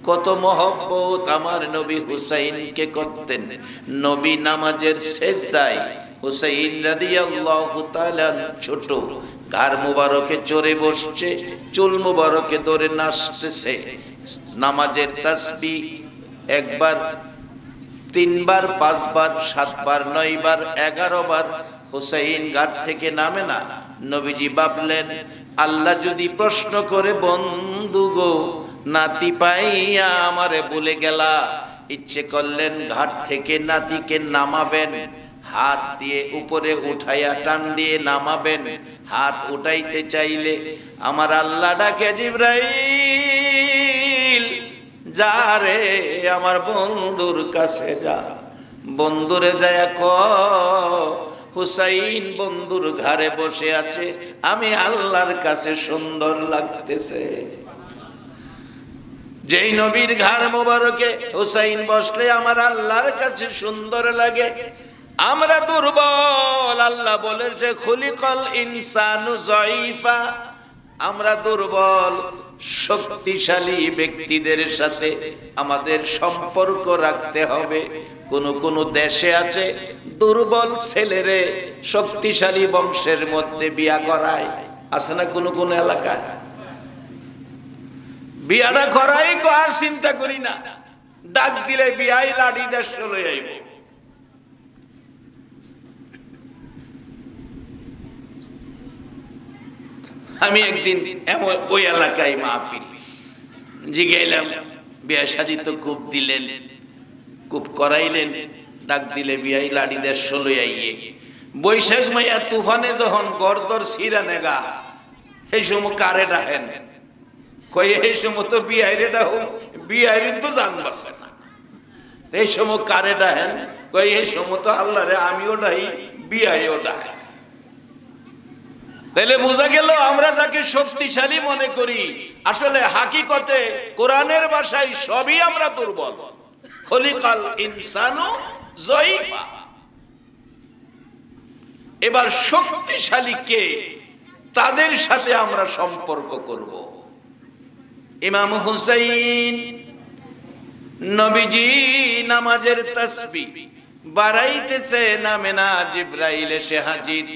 কত মহব্বত আমার নবী হুসাইনকে করতেন। নবী নামাজের সেজদায় হুসাইন রাদিয়াল্লাহু তাআলা ছোট ঘাড় মুবারকে চড়ে বসছে, চুল মুবারকে ধরে নাচতেছে। নামাজের তাসবিহ একবার, তিনবার, পাঁচবার, সাতবার, নয়বার, 11 বার হুসাইন ঘাট থেকে নামে না। নবীজি ভাবলেন, আল্লাহ যদি প্রশ্ন করে, বন্ধু গো নাতি পাইয়া আমারে ভুলে গেলা, ইচ্ছে করলেন ঘাট থেকে নাতিকে নামাবেন, হাত দিয়ে উপরে উঠাইয়া টান দিয়ে নামাবেন। হাত উঠাইতে চাইলে আমার আল্লাহ ডাকে, জিবরাইল যা রে আমার বন্ধুর কাছে যা। বন্ধুরে যায় হুসাইন বন্ধুর ঘাড়ে বসে আছে, আমি আল্লাহর কাছে সুন্দর লাগতেছে। যেই নবীর ঘাড় মোবারকে হুসাইন বসলে আমার আল্লাহর কাছে সুন্দর লাগে। আমরা দুর্বল, আল্লাহ বলেছে খুলিকাল ইনসানু যায়ীফা। আমরা দুর্বল, শক্তিশালী ব্যক্তিদের সাথে আমাদের সম্পর্ক রাখতে হবে। কোন কোন দেশে আছে দুর্বল ছেলেরে শক্তিশালী বংশের মধ্যে বিয়া করায়, আছে না কোন কোন এলাকা? বিয়াটা করাই আর চিন্তা করি না, ডাক দিলে বিয়াই লাঠি দেশ চলে যাইব। আমি একদিন ওই এলাকায় মাহফিল জিগাইলাম, বিয়া শাদী তো খুব দিলেন, খুব করাইলেন, ডাক দিলে বিয়াই লাঠি দেশ চলে আইয়ে। বৈশাখ মাইয়া তুফানে যখন গর্দর ছিঁড়া নেগা, সেই সময় কারে ডাহেন? কই এই সময় তো বিয়াইরে ডাহু, বিয়াইরে তো জান বাসে না। এই সময় কারে ডাহেন? কই এই সময় তো আল্লাহ রে আমিও ডাহি, বিয়াইও ডাহে। তাহলে বোঝা গেল আমরা যাকে শক্তিশালী মনে করি, আসলে হাকিকতে কোরআনের ভাষায় সবই আমরা দুর্বল। খলিকাল ইনসানু যায়ীফা। এবার শক্তিশালী কে, তাদের সাথে আমরা সম্পর্ক করব। ইমাম হুসাইন নবীজি নামাজের তাসবিহ বাড়াইতেছে, নামে না, জিবরাইল এসে হাজির।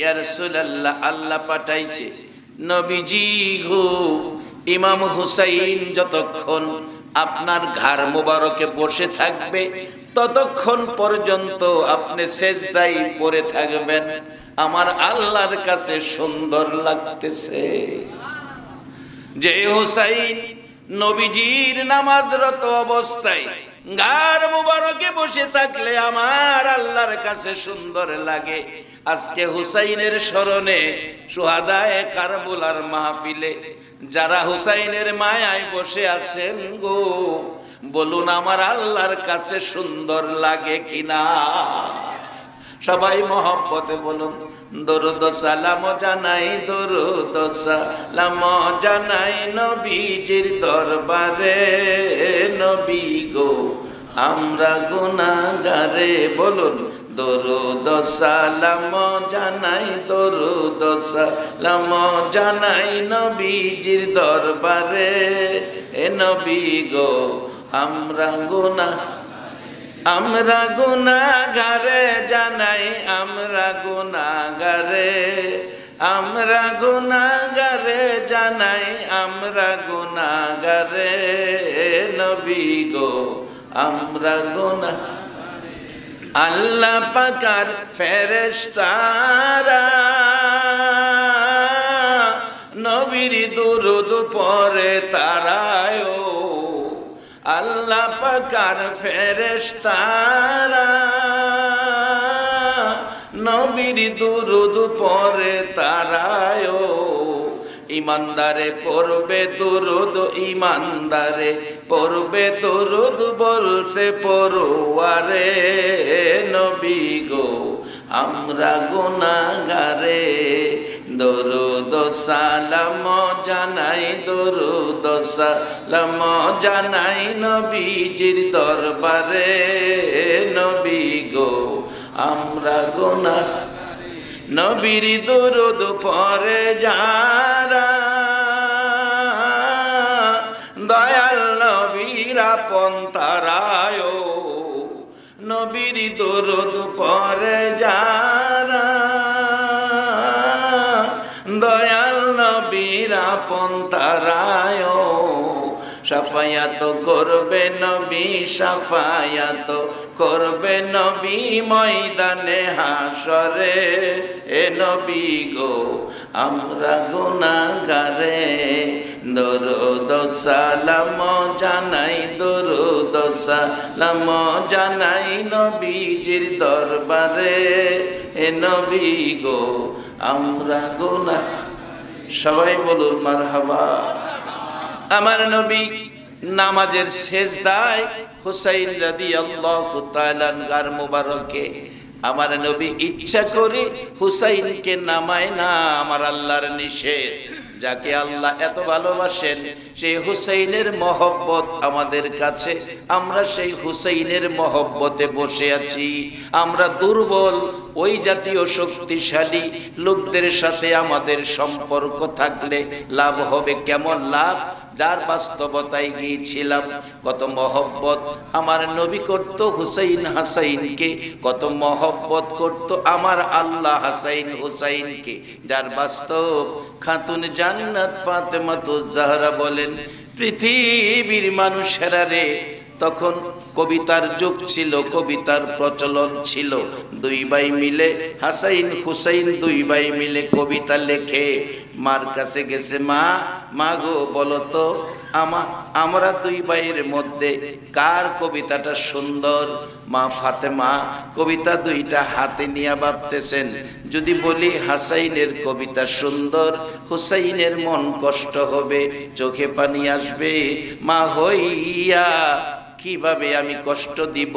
ইয়া রাসূলুল্লাহ, আল্লাহ পাঠাইছে নবীজি গো, ইমাম হুসাইন যতক্ষণ আপনার ঘাড় মোবারকে বসে থাকবে ততক্ষণ পর্যন্ত আপনি সেজদায় পড়ে থাকবেন। আমার আল্লাহর কাছে সুন্দর লাগতেছে। যে হুসাইন নবীজির নামাজরত অবস্থায় ঘাড় মুবারকে বসে থাকলে আমার আল্লাহর কাছে সুন্দর লাগে। আজকে হুসাইনের স্মরণে সুহাদায়ে কারবালার মাহফিলে যারা হুসাইনের মায়ায় বসে আছেন গো, বলুন আমার আল্লাহর কাছে সুন্দর লাগে কিনা? সবাই মহব্বতে বলুন, দরুদ সালাম জানাই, দরুদ সালাম জানাই নবীজির দরবারে। নবী গো আমরা গুনাহগারে, বলুন দরুদ সালাম জানাই, দরুদ সালাম জানাই নবীজির দরবারে। এ নবী গো আমরা গুনাহগারে জানাই, আমরা গুনাহগারে, আমরা গুনাহগারে জানাই, আমরা গুনাহগারে। নবী গো আমরা গুনাহগারে। আল্লাহ পাকের ফেরেশতারা নবীর দুরূদ পড়ে তারায়, আল্লাহ পাকের ফেরেশতারা নবীর দুরূদ পড়ে তারায়। ইমানদারে পড়বে দুরূদ, ইমানদারে পড়বে দুরূদ, বলছে পড়ুয়ারে। নবী গো আমরা গুনাহগারে, দরুদ সালাম জানাই, দরুদ সালাম জানাই নবীজির দরবারে। নবী গো আমরা গুনাহগারে, নবীর দরুদ পড়ে যারা দয়াল নবী নবীর আপন তারায় নবীর দরুদ পড়ে যারা দয়াল নবীর আপন তারায় শাফায়াত করবে নবী শাফায়াত করবে নবী ময়দানে হাসরে এ নবী গো আমরা গুনাহগারে দরুদ সালাম জানাই দরুদ সালাম জানাই নবীজির দরবারে এ নবী গো আমরা গুনাহ সবাই বলুন মারহাবা। আমার নবী নামাজের সেজদায় হুসাইন রাদিয়াল্লাহু তাআলা গার মুবারকে আমার নবী ইচ্ছা করে হুসাইনকে নামায় না, আমার আল্লাহর নিষেধ। যাকে আল্লাহ এত ভালোবাসেন সেই হুসাইনের মহব্বত আমাদের কাছে, আমরা সেই হুসাইনের মহব্বতে বসে আছি। আমরা দুর্বল, ওই জাতীয় শক্তিশালী লোকদের সাথে আমাদের সম্পর্ক থাকলে লাভ হবে কেমন লাভ? যার বাস্তবতায় গিয়েছিলাম, কত মহব্বত আমার নবী করত হুসাইন হাসাইনকে, কত মহব্বত করত আমার আল্লাহ হাসাইন হুসাইনকে। যার বাস্তব খাতুন জান্নাত ফাতেমাতুজ জাহরা বলেন, পৃথিবীর মানুষেরা রে, তখন কবিতার যুগ ছিল, কবিতার প্রচলন ছিল। দুই ভাই মিলে হাসাইন হুসাইন দুই ভাই মিলে কবিতা লেখে। মার কাছে গেছে, মা মা গো বলো তো আমরা দুই ভাইয়ের মধ্যে কার কবিতাটা সুন্দর? মা ফাতেমা কবিতা দুইটা হাতে নিয়ে ভাবতেছেন, যদি বলি হাসাইনের কবিতা সুন্দর, হুসাইনের মন কষ্ট হবে, চোখে পানি আসবে। মা হইয়া কিভাবে আমি কষ্ট দিব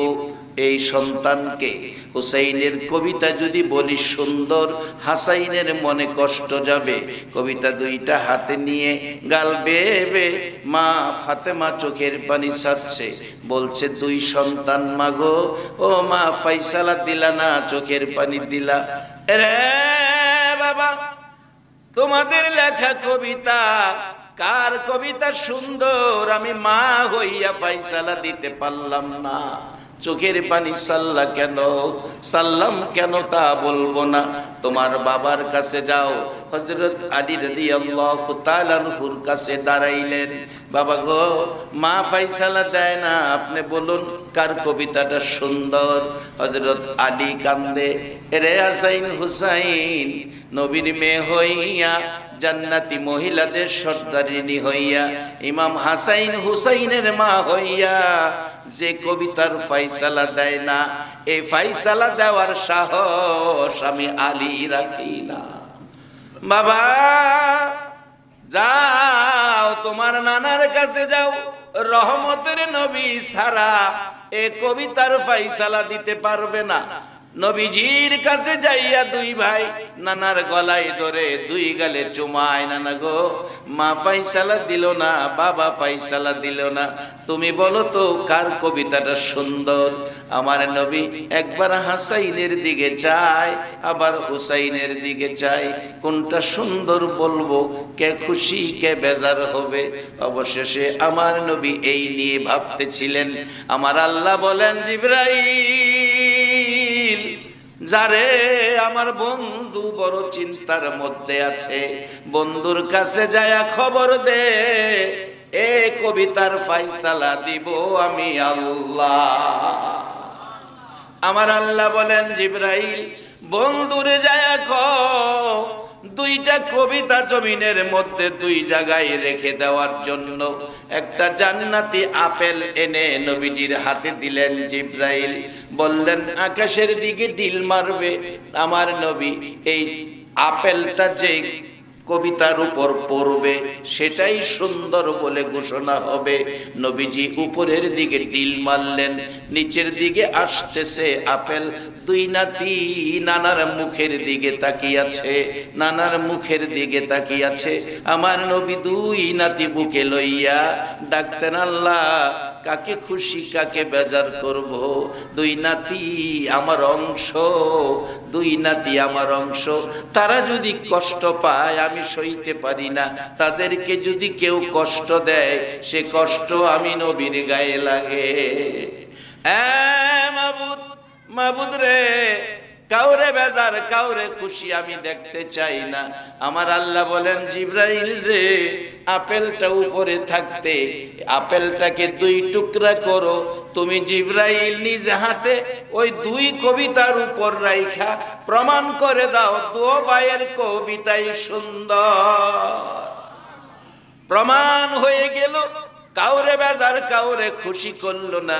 এই সন্তানকে? হুসাইনের কবিতা যদি বলি সুন্দর, হাসাইনের মনে কষ্ট যাবে। কবিতা দুইটা হাতে নিয়ে গাল বেয়ে মা ফাতেমা চোখের পানি ছাড়ছে, বলছে, দুই সন্তান মাগো, ও মা ফাইসালা দিলা না, চোখের পানি দিলা। রে বাবা, তোমাদের লেখা কবিতা কার কবিতা সুন্দর আমি মা হইয়া ফাইসালা দিতে পারলাম না। চোখের পানি সাল্লা কেন, সাল্লাম কেন তা বলবো না। তোমার বাবার কাছে যাও। হযরত আলী রাদিয়াল্লাহু তাআলা আনহুর কাছে দাঁড়াইলেন, বাবা গো, মা ফাইসালা দেয় না, আপনি বলুন কার কবিতাটা সুন্দর। হযরত আলী কান্দে, রে হাসাইন হুসাইন, নবীর মেয়ে হইয়া জান্নাতি মহিলাদের সর্দারিনী হইয়া, ইমাম হাসাইন হুসাইনের মা হইয়া যে কবিতার ফাইসালা দেয় না, এই ফাইসালা দেওয়ার সাহস আমি আলী রাখি না। বাবা যাও, তোমার নানার কাছে যাও, রহমতের নবী সারা এ কবিতার ফাইসালা দিতে পারবে না। নবীজির কাছে যাইয়া দুই ভাই নানার গলায় ধরে দুই গালে চুমায়, নানা গো, মা ফাইসালা দিল না, বাবা ফাইসালা দিল না, তুমি বলো তো কার কবিতাটা সুন্দর? আমার নবী একবার হাসাইনের দিকে চায়, আবার হুসাইনের দিকে চায়, কোনটা সুন্দর বলবো, কে খুশি কে বেজার হবে। অবশেষে আমার নবী এই নিয়ে ভাবতেছিলেন। আমার আল্লাহ বলেন, জিবরাইল, যারে আমার বন্ধু বড় চিন্তার মধ্যে আছে, বন্ধুর কাছে যায়া খবর দে, এ কবিতার ফাইসালা দিব আমি আল্লাহ। আমার আল্লাহ বলেন, জিবরাইল, বন্ধুরে যায়া কও দুইটা কবিতা জমিনের মধ্যে দুই জায়গায় রেখে দেওয়ার জন্য। একটা জান্নাতি আপেল এনে নবীজির হাতে দিলেন। জিবরাইল বললেন, আকাশের দিকে ডিল মারবে। আমার নবী এই আপেলটা যে কবিতার উপর পড়বে সেটাই সুন্দর বলে ঘোষণা হবে। নবীজি উপরের দিকে ডিল মারলেন, নিচের দিকে আসতেছে আপেল। দুই নাতি নানার মুখের দিকে তাকিয়াছে, নানার মুখের দিকে তাকিয়াছে। আমার নবী দুই নাতি বুকে লইয়া ডাকতেন, আল্লাহ, কাকে খুশি কাকে বেজার করব? দুই নাতি আমার অংশ, দুই নাতি আমার অংশ, তারা যদি কষ্ট পায় আমি আমি সইতে পারি না, তাদেরকে যদি কেউ কষ্ট দেয় সে কষ্ট আমি নবীর গায়ে লাগে। মাবুদ, মাবুদ রে, কাউরে বেজার কাউরে খুশি আমি দেখতে চাই না। আমার আল্লাহ বলেন, জিবরাইল রে, আপেলটা উপরে থাকতে আপেলটাকে 2 টুকরা করো। তুমি জিবরাইল নিজ হাতে ওই 2 কবিতার উপর রাইখা প্রমাণ করে দাও 2 ভাইয়ের কবিতাই সুন্দর। প্রমাণ হয়ে গেল, কাউরে বেজার কাউরে খুশি করলো না।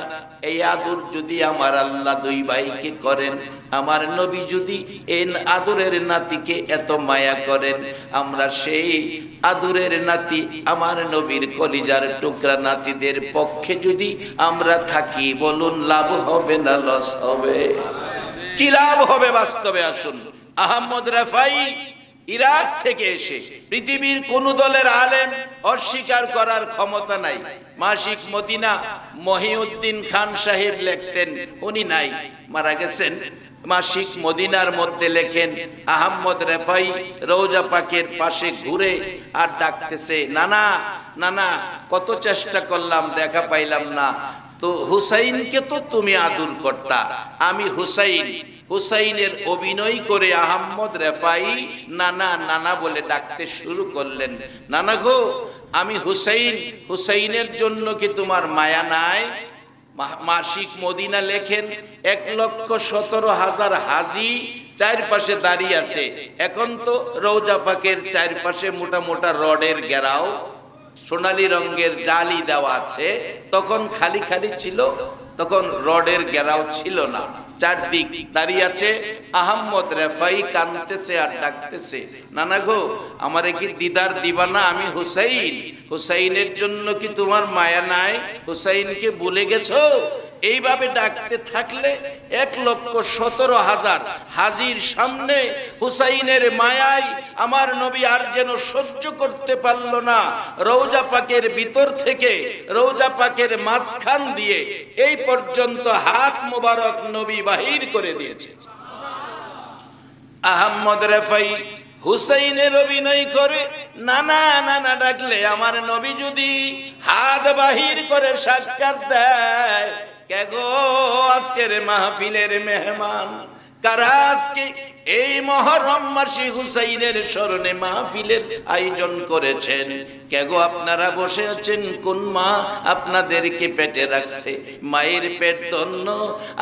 এই আদর যদি আমার আল্লাহ 2 ভাইকে করেন, আমার নবী যদি এই আদরের নাতিকে এত মায়া করেন, আমরা সেই আদরের নাতি আমার নবীর কলিজার টুকরা নাতিদের পক্ষে যদি আমরা থাকি, বলুন লাভ হবে না লস হবে? কি লাভ হবে বাস্তবে? আসুন, আহমদ রেফাই ইরাক থেকে এসে, পৃথিবীর কোন দলের আলেম অস্বীকার করার ক্ষমতা নাই। মাসিক মদিনা মহিউদ্দিন খান সাহেব লিখতেন, উনি নাই, মারা গেছেন। মাসিক মদিনার মধ্যে লেখেন, আহমদ রেফাই রওজা পাকের পাশে ঘুরে আর ডাকতেছে, নানা নানা, কত চেষ্টা করলাম দেখা পাইলাম না, তো হুসাইনকে তো তুমি আদর করতা, আমি হুসাইন। হুসাইনের অভিনয় করে আহমদ রেফাই নানা নানা বলে ডাকতে শুরু করলেন। নানা গো, আমি হুসাইন, হুসাইনের জন্য কি তোমার মায়া নাই? মাসিক মদিনা লেখেন, 1,17,000 হাজি চারপাশে দাঁড়িয়ে আছে। এখন তো রওজা পাকের চারপাশে মোটা মোটা রডের ঘেরাও, সোনালী রঙের জালি দেওয়া আছে। তখন খালি খালি ছিল, তখন রডের ঘেরাও ছিল না। চারদিক দাঁড়িয়ে আছে। আহমদ রেফাই কাঁদতেছে আর ডাকতেছে, নানা গো, আমারে কি দিদার দিবা না? আমি হুসাইন, হুসাইনের জন্য কি তোমার মায়া নাই? হুসাইনকে ভুলে গেছো? এইভাবে ডাকতে থাকলে 1,17,000 হাজির সামনে হুসাইনের মায়ায় আমার নবী আর যেন সহ্য করতে পারল না। রওজা পাকের ভিতর থেকে, রওজা পাকের মাঝখান দিয়ে এই পর্যন্ত হাত মোবারক নবী বাহির করে দিয়েছে। আহমদ রেফাই হুসাইনের অভিনয় করে নানা নানা ডাকলে আমার নবী যদি হাত বাহির করে সাক্ষাৎ দেয়, কে গো আজকের মাহফিলের মেহমান কারা আজকে এই মুহররম মাসে হুসাইনের স্মরণে মাহফিলের আয়োজন করেছেন? কে গো আপনারা বসে আছেন? কোন মা আপনাদেরকে পেটে রাখছে? মায়ের পেট ধন্য।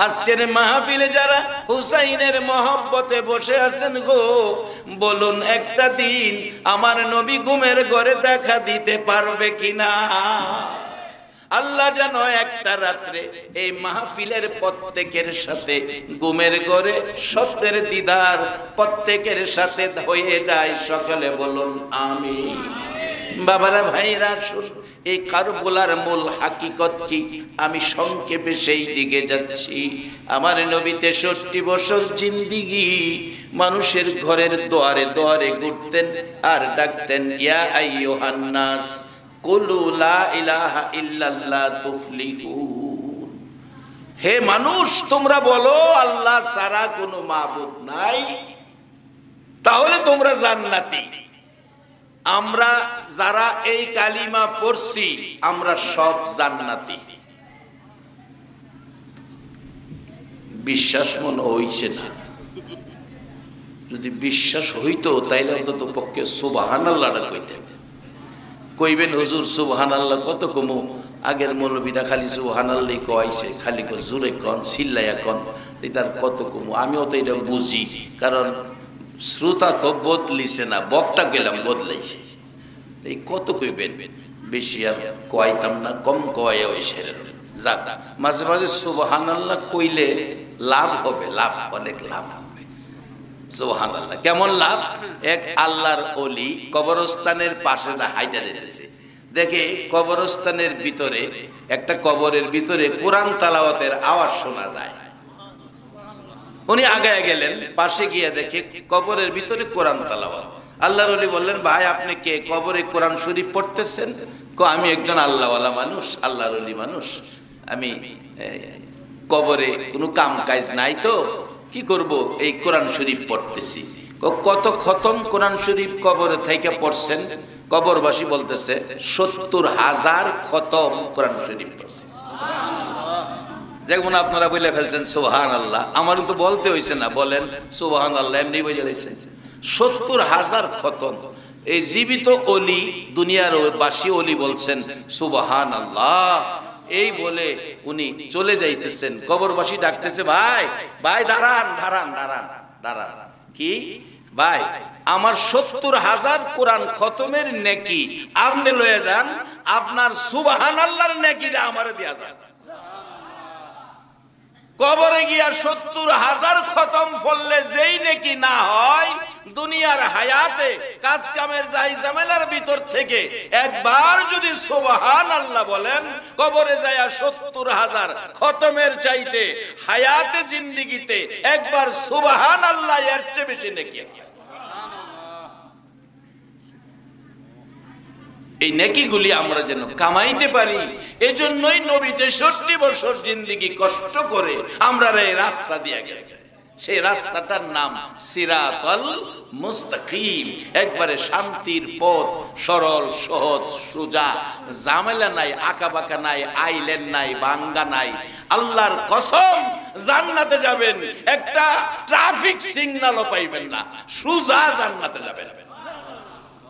আজকের মাহফিলে যারা হুসাইনের মহব্বতে বসে আছেন গো, বলুন একটা দিন আমার নবী ঘুমের ঘরে দেখা দিতে পারবে কিনা? আল্লাহ যেন একটা রাত্রে এই মাহফিলের প্রত্যেকের সাথে ঘুমের ঘরে স্বপ্নের দিদার প্রত্যেকের সাথে হয়ে যায়। সকলে বলুন আমিন। বাবারা, ভাইরা, শুন, এই কারবালার মূল হাকিকত কি? আমি সংক্ষেপে সেই দিকে যাচ্ছি। আমার নবী 63 বছর জিন্দিগি মানুষের ঘরের দুয়ারে দুয়ারে ঘুরতেন আর ডাকতেন, ইয়া আইয়ুহান নাস কুলু লা ইলাহা ইল্লাল্লাহ তুফলিহুন। হে মানুষ, তোমরা বলো আল্লাহ ছাড়া কোনো মাবুদ নাই, তাহলে তোমরা জান্নাতি। আমরা যারা এই কালিমা পড়ছি আমরা সব জান্নাতি। বিশ্বাস মনে হইছে না? যদি বিশ্বাস হইতো তাইলে অন্তত পক্ষে সুবহানাল্লাহটা কইতেন। কইবেন হুজুর সুবহানাল্লাহ কত কমু? আগের মৌলবীরা খালি সুবহানাল্লাহ কইছে, খালি জোরে কন, চিল্লাইয়া কন, তার কত কমু? আমিও তো এটা বুঝি, কারণ শ্রোতা তো বদলিছে না, বক্তা গেলাম বদলাইছে। এই কত কইবেন? বেশি আর কইতাম না, কম কয় ওই সেরে যাক। মাঝে মাঝে সুবহানাল্লাহ কইলে লাভ হবে, লাভ, অনেক লাভ হবে। সুবহানাল্লাহ কেমন লাভ? এক আল্লাহর ওলি কবরস্থানের পাশে হাইটা যেতেছে, দেখে কবরস্থানের ভিতরে একটা কবরের ভিতরে কোরআন তেলাওয়াতের আওয়াজ শোনা যায়। উনি আগায় গেলেন, পাশে গিয়ে দেখে কবরের ভিতরে কোরআন তেলাওয়াত। আল্লাহর ওলি বললেন, ভাই আপনি কে? কবরে কোরআন শরীফ পড়তেছেন? আমি একজন আল্লাহওয়ালা মানুষ, আল্লাহর ওলি মানুষ। আমি কবরে কোনো কাম কাজ নাই তো কি করব, এই কোরআন শরীফ পড়তেছি। কত খতম কোরআন শরীফ কবরে থেকে পড়ছেন? কবরবাসী বলতেছে ৭০,০০০ খতম কোরআন শরীফ পড়ছে। যেমন আপনারা বলে ফেলছেন সুবহানাল্লাহ, আমারও তো বলতে হইছে না, বলেন সুবহানাল্লাহ, এমনি বলে ফেলছেন। ৭০,০০০ খতম। এই জীবিত অলি, দুনিয়ার বাসী অলি বলছেন সুবহানাল্লাহ। এই বলে উনি চলে যাইতেছেন, কবরবাসী ডাকতেছে, ভাই ভাই দাঁড়ান দাঁড়ান দাঁড়ান দাঁড়ান। কি ভাই, আমার ৭০,০০০ কোরআন খতমের নেকি আপনি লয়ে যান, আপনার সুবহানাল্লাহর নেকিটা আমারে দিয়া যান। কবরে গিয়া ৭০,০০০ খতম পড়লে যেই নেকি না হয়, দুনিয়ার হায়াতে কাজ কামের যাই ঝামেলার ভিতর থেকে একবার যদি সুবহানাল্লাহ বলেন, কবরে যায়া ৭০,০০০ খতমের চাইতে হায়াতে জিন্দেগিতে একবার সুবহানাল্লাহ এর চেয়ে বেশি নেকি। এই নেকিগুলি আমরা যেন কামাইতে পারি, এজন্যই নবী ৬৩ বছর জিন্দেগি কষ্ট করে আমরা এই রাস্তা দিয়ে গেছে। সেই রাস্তাটার নাম সিরাতাল মুস্তাকিম, একবারে শান্তির পথ, সরল সহজ সোজা, ঝামেলা নাই, আঁকাবাঁকা নাই, আইলেন নাই, বাঙ্গা নাই। আল্লাহর কসম, জান্নাতে যাবেন, একটা ট্রাফিক সিগন্যালও পাইবেন না, সোজা জান্নাতে যাবেন।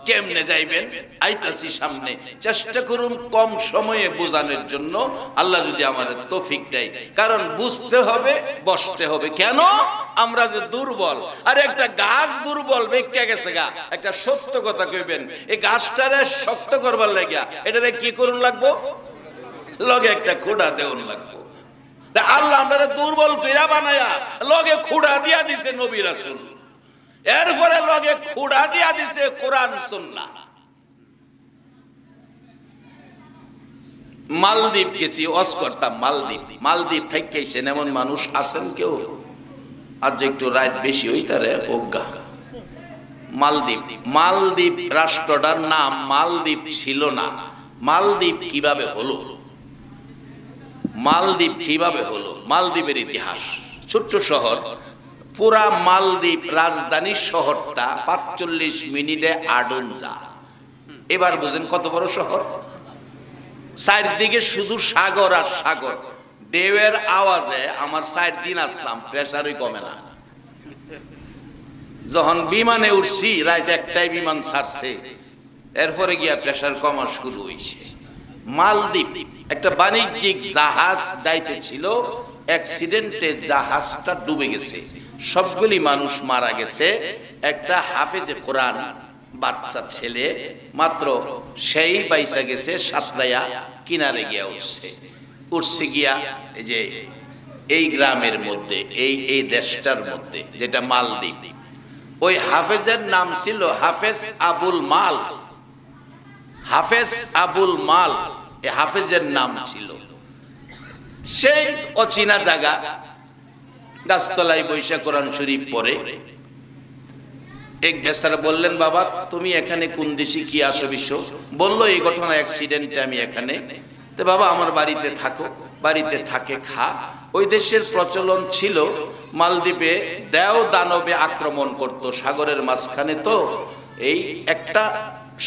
কেমনে যাইবেন আইতাছি সামনে, চেষ্টা করুন কম সময়ে বোঝানোর জন্য, আল্লাহ যদি আমাদের তৌফিক দেয়। কারণ বুঝতে হবে, বসতে হবে। কেন? আমরা যে দুর্বল, আর একটা গাছ দুর্বল বেঁকে গেছে গা, একটা সত্য কথা কইবেন, এই গাছটারে শক্ত করবার লাগিয়া এটারে কি করুন লাগবো? লগে একটা খুঁড়া দেউন লাগবো। আল্লাহ আমরা দুর্বল কইরা বানায়া লগে খুঁড়া দিয়া দিছে নবী রাসূল, এরপরে লগে খুঁড়া দিয়া দিছে কোরআন সুন্নাহ। মালদ্বীপ গেছি, ওয়াজ করতাম মালদ্বীপ। মালদ্বীপ থেকে এসেন এমন মানুষ আছেন কেউ? আজ একটু রাত বেশি হইতারে অজ্ঞা। মালদ্বীপ, মালদ্বীপ রাষ্ট্রটার নাম মালদ্বীপ ছিল না। মালদ্বীপ কিভাবে হলো? মালদ্বীপ কিভাবে হলো? মালদ্বীপের ইতিহাস। ছোট্ট শহর, পুরা মালদ্বীপ রাজধানী শহরটা ৪৫ মিনিটে আডুনজা। এবার বুঝেন কত বড় শহর। চারদিকে শুধু সাগর আর সাগর। ঢেউয়ের আওয়াজে আমার ৪ দিন আসলাম, প্রেসারই কমে না। যখন বিমানে উঠছি, রাত একটাই বিমান ছাড়ছে, এরপরে গিয়া প্রেসার কমা শুরু হয়েছে। মালদ্বীপ একটা বাণিজ্যিক জাহাজ যাইতেছিল, অ্যাক্সিডেন্টে জাহাজটা ডুবে গেছে, সবগুলি মানুষ মারা গেছে। একটা হাফেজে কোরআন বাচ্চা ছেলে মাত্র, সেই বাইসা গেছে, সাতরাইয়া কিনারে গিয়া উঠছে গিয়া এই যে এই গ্রামের মধ্যে, এই দেশটার মধ্যে যেটা মালদ্বীপ। ওই হাফেজের নাম ছিল হাফেজ আবুল মাল। হাফেজ আবুল মাল এই হাফেজের নাম ছিল। সেই অচেনা জায়গা, গাছতলায় বৈশা কোরআন শরীফ পড়ে। এক বেচারা বললেন, বাবা তুমি এখানে কোন দেশে, কি আসো বিষয়? বললো এই ঘটনা, অ্যাক্সিডেন্টে আমি এখানে। তো বাবা আমার বাড়িতে থাকো, বাড়িতে থাকে খা। ওই দেশের প্রচলন ছিল, মালদ্বীপে দেও দানবে আক্রমণ করত, সাগরের মাঝখানে তো এই একটা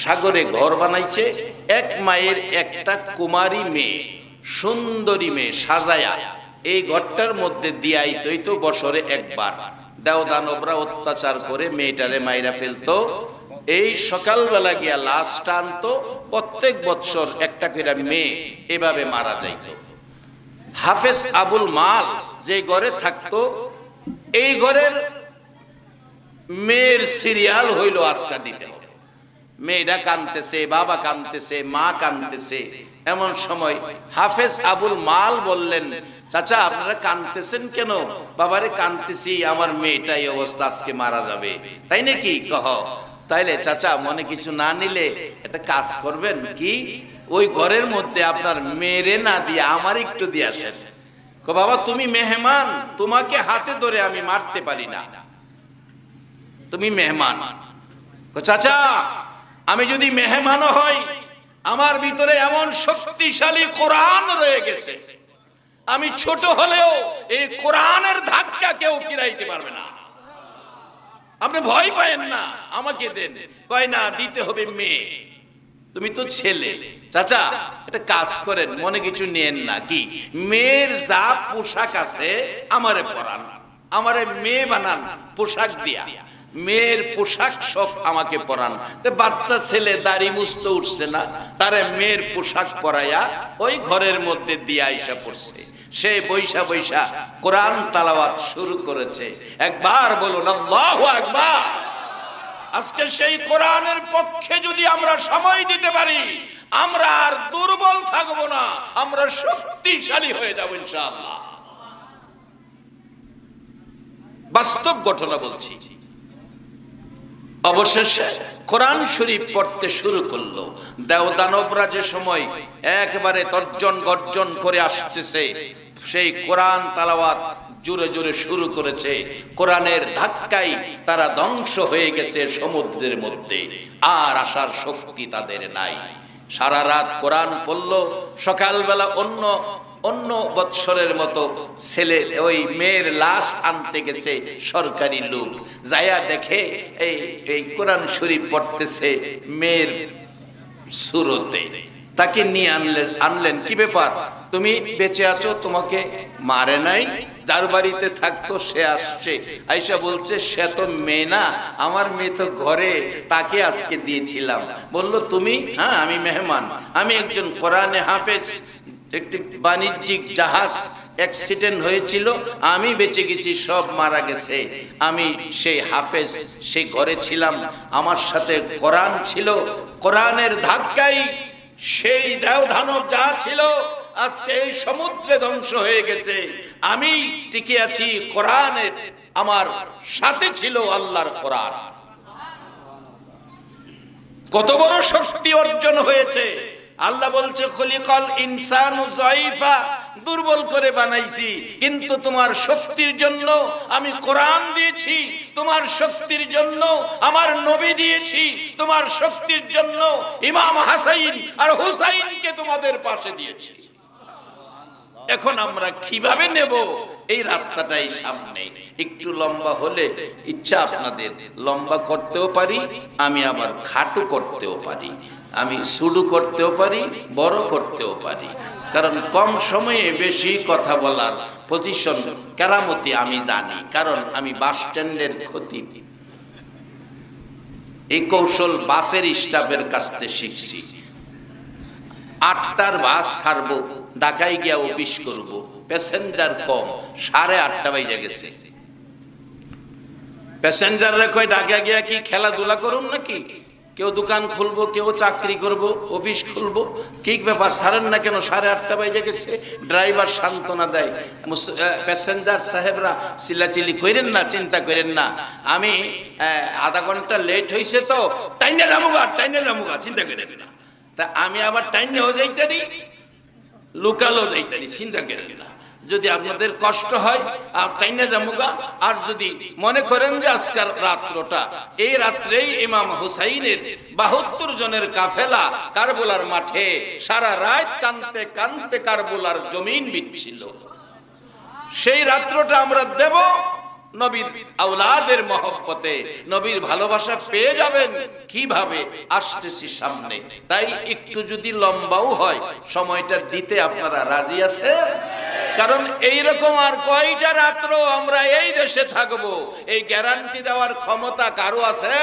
সাগরে ঘর বানাইছে, এক মায়ের একটা কুমারী মেয়ে, সুন্দরী মেয়ে সাজায়া এই ঘরটার মধ্যে দিয়াই তো বছরে একবার দেও দানবরা অত্যাচার করে মেয়েটারে মাইরা ফেলতো। এই সকালবেলা গিয়া লাশ টানতো, প্রত্যেক বছর একটা করে মেয়ে এভাবে মারা যাইত। হাফেজ আবুল মাল যে ঘরে থাকতো, এই ঘরের মেয়ের সিরিয়াল হইল আজকা দিতে হবে। মেয়েটা কাঁদতেছে, বাবা কাঁদতেছে, মা কাঁদতেছে। এমন সময় হাফেজ আবুল মাল বললেন, চাচা আপনারা কাঁদতেছেন কেন? বাবারে কাঁদতেছি, আমার মেয়েটা এই অবস্থা, আজকে মারা যাবে। তাই নাকি? কহ তাইলে চাচা মনে কিছু না নিলে একটা কাজ করবেন। কি? ওই ঘরের মধ্যে আপনার মেয়েরে না দিয়ে আমার একটু দিয়ে আসেন। বাবা তুমি মেহমান, তোমাকে হাতে ধরে আমি মারতে পারি না, তুমি মেহমান। চাচা আমি যদি মেহমানও হই, আমার ভিতরে এমন শক্তিশালী কোরআন রয়ে গেছে, আমি ছোট হলেও এই কোরআনের ধাক্কা কেউ ফিরাইতে পারবে না। আপনি ভয় পায়েন না, আমাকে দেন। কয় না, দিতে হবে মেয়ে, তুমি তো ছেলে। চাচা একটা কাজ করেন, মনে কিছু নেন না, কি মেয়ের যা পোশাক আছে আমারে পরান, আমারে মেয়ে বানান পোশাক দিয়া, মেয়ের পোশাক সব আমাকে পরান। বাচ্চা ছেলে দাড়ি মুছতে উঠছে না, তারে মেয়ের পোশাক পরাইয়া ওই ঘরের মধ্যে দিয়া আইসা পড়ছে। সে বৈশা বৈশা কোরআন তালাওয়াত শুরু করেছে। একবার বলুন আল্লাহু আকবার। আজকে সেই কোরআনের পক্ষে যদি আমরা সময় দিতে পারি, আমরা আর দুর্বল থাকব না, আমরা শক্তিশালী হয়ে যাব ইনশাআল্লাহ। বাস্তব ঘটনা বলছি। অবশেষে কোরআন শরীফ পড়তে শুরু করলো। দেবদানবরা যে সময় একবারে তর্জন গর্জন করে আসতেছে, সেই কোরআন তালাওয়াত জোরে জোরে শুরু করেছে। কোরআনের ধাক্কায় তারা ধ্বংস হয়ে গেছে সমুদ্রের মধ্যে, আর আসার শক্তি তাদের নাই। সারা রাত কোরআন পড়লো। সকালবেলা অন্য বৎসরের মতো ছেলে ওই মেয়ের লাশ আনতে গেছে সরকারি লোক, যায়া দেখে এই কোরআন শরীফ পড়তেছে মেয়ের সুরতে। তাকে নিয়ে আনলেন। কি ব্যাপার, তুমি বেঁচে আছো, তোমাকে মারে নাই? যার বাড়িতে থাকতো সে আসছে, আইসা বলছে সে তো মেয়ে না, আমার মেয়ে তো ঘরে, তাকে আজকে দিয়েছিলাম। বলল তুমি? হ্যাঁ আমি মেহমান, আমি একজন কোরআনে হাফেজ, একটি বাণিজ্যিক জাহাজ অ্যাক্সিডেন্ট হয়েছিল, আমি বেঁচে গেছি, সব মারা গেছে। আমি সেই হাফেজ, সেই ঘরে ছিলাম, আমার সাথে কোরআন ছিল। কোরআনের ধাক্কায় সেই দেবদানব যা ছিল আজকে এই সমুদ্রে ধ্বংস হয়ে গেছে। আমি টিকে আছি কোরআনের, আমার সাথে ছিল আল্লাহর কোরআন। কত বড় শক্তি অর্জন হয়েছে। আল্লাহ বলছে খলিকাল ইনসানু যায়ফা, দুর্বল করে বানাইছি, কিন্তু তোমার শক্তির জন্য আমি কোরআন দিয়েছি, তোমার শক্তির জন্য আমার নবী দিয়েছি, তোমার শক্তির জন্য ইমাম হাসান আর হুসাইনকে তোমাদের পাশে দিয়েছি। এখন আমরা কিভাবে নেব এই রাস্তাটাই সামনে। একটু লম্বা হলে ইচ্ছা আপনাদের লম্বা করতেও পারি, আমি আবার খাটু করতেও পারি, আমি সুডু করতেও পারি, বড় করতেও পারি। কারণ কম সময়ে বেশি কথা বলার পজিশন কেরামতি আমি জানি, কারণ আমি বাস স্ট্যান্ডের খতিব। এই কৌশল বাসের স্টাফের কাছ থেকে শিখছি। 8টার বাস ছাড়বো, ঢাকায় গিয়া অফিস করব, প্যাসেঞ্জার কম, 8:30 বাজে গেছে। প্যাসেঞ্জাররা কয় ঢাকা গিয়া কি খেলাধুলা করুন নাকি, কেউ দোকান খুলবো, কেউ চাকরি করব, অফিস খুলবো, কি ব্যাপার ছাড়েন না কেন, 8:30 বাজে গেছে। ড্রাইভার সান্ত্বনা দেয়, প্যাসেঞ্জার সাহেবরা চিল্লাচিল্লি করেন না, চিন্তা করেন না, আমি আধা ঘন্টা লেট হয়েছে তো টাইনে যামুগা, চিন্তা করেন না। তা আমি আবার টাইনেও যাইতারি, লোকালও যাইতারি, চিন্তা করেন না। যদি আপনাদের কষ্ট হয় টাইনে যামুগা, আর যদি মনে করেন যে আজকের রাত্রটা, এই রাত্রেই ইমাম হুসাইনের 72 জনের কাফেলা কারবালার মাঠে সারা রাত কানতে কানতে কারবালার জমিন বিচ্ছিল, সেই রাত্রটা আমরা দেব নবীর আওলাদের মহব্বতে। নবীর ভালোবাসা পেয়ে যাবেন কিভাবে, আসতেছি সামনে। তাই একটু যদি লম্বাও হয় সময়টা দিতে আপনারা রাজি আছেন? কারণ এইরকম আর কয়টা রাত্র আমরা এই দেশে থাকবো, এই গ্যারান্টি দেওয়ার ক্ষমতা কারো আছে?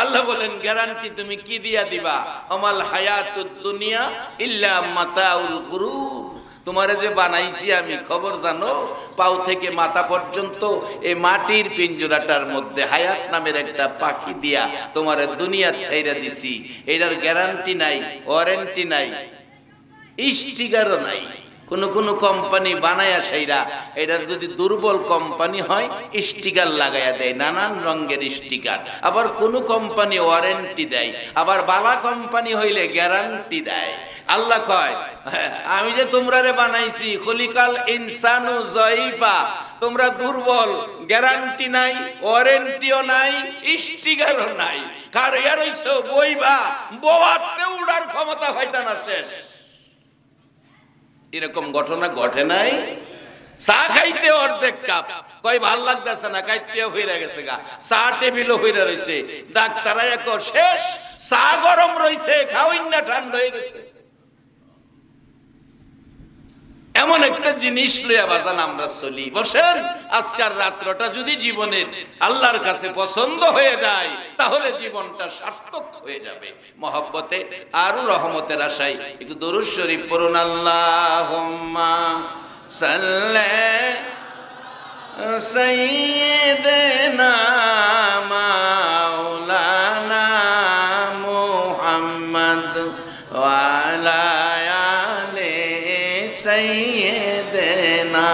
আল্লাহ বলেন গ্যারান্টি তুমি কি দিয়া দিবা? আমাল হায়াতুদ দুনিয়া ইল্লা মাতাউল গুরুর। তোমারে যে বানাইছি আমি, খবর জানো, পাও থেকে মাথা পর্যন্ত এই মাটির পিঞ্জরাটার মধ্যে হায়াত নামের একটা পাখি দিয়া তোমারে দুনিয়া ছাইরা দিছি। এটার গ্যারান্টি নাই, ওয়ারেন্টি নাই, স্টিকারও নাই। কোন কোম্পানি বানায়া সেইরা, এটার যদি দুর্বল কোম্পানি হয় স্টিকার লাগাইয়া দেয়, নানান রঙের স্টিকার। আবার কোন কোম্পানি ওয়ারেন্টি দেয়, আবার বালা কোম্পানি হইলে গ্যারান্টি দেয়। আল্লাহ কয় আমি যে তোমরারে বানাইছি খলিকাল ইনসানু যায়ফা, তোমরা দুর্বল, গ্যারান্টি নাই, ওয়ারেন্টিও নাই, স্টিকারও নাই। কার ইয়ার হইছো বইবা, বোয়াতে উড়ার ক্ষমতা হইতা না শেষ। এরকম ঘটনা ঘটে নাই? চা খাইছে অর্ধেক কাপ, কই ভাল লাগতেছে না, কাইতে হইরা গেছে গা, চা টেবিলও হইরা রইছে, ডাক্তার এক শেষ, চা গরম রইছে, খাওইন না ঠান্ডা হয়ে গেছে। এমন একটা জিনিস লইয়া বাজান আমরা চলি। বসেন, আজকের রাত্রটা যদি জীবনের আল্লাহর কাছে পছন্দ হয়ে যায় তাহলে জীবনটা সার্থক হয়ে যাবে। মহব্বতে আর রহমতের আশায় একটু দরুদ শরীফ পড়ুন। আল্লাহুম্মা সাল্লি সাইয়্যিদিনা মাওলানা মুহাম্মদ ওয়া আলা সাইয়্যিদিনা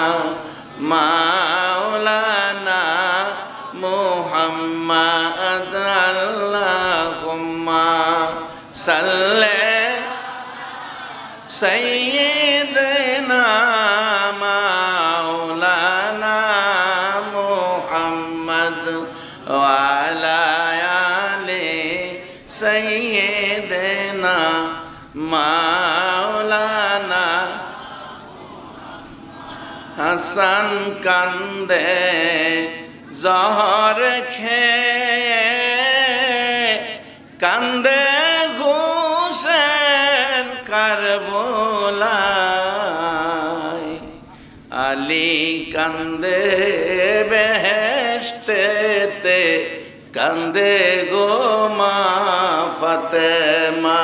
মাওলানা মুহাম্মদ আল্লাহুম্মা সাল্লি সাইয়্যিদিনা মাওলানা মুহাম্মদ ওয়া আলা আলি সাইয়্যিদিনা মাওলানা। হাসান কান্দে জহর খেয়ে, কান্দে হুসেন কারবলায়, আলী কান্দে বেহেশতেতে, কান্দে গো মা ফাতেমা।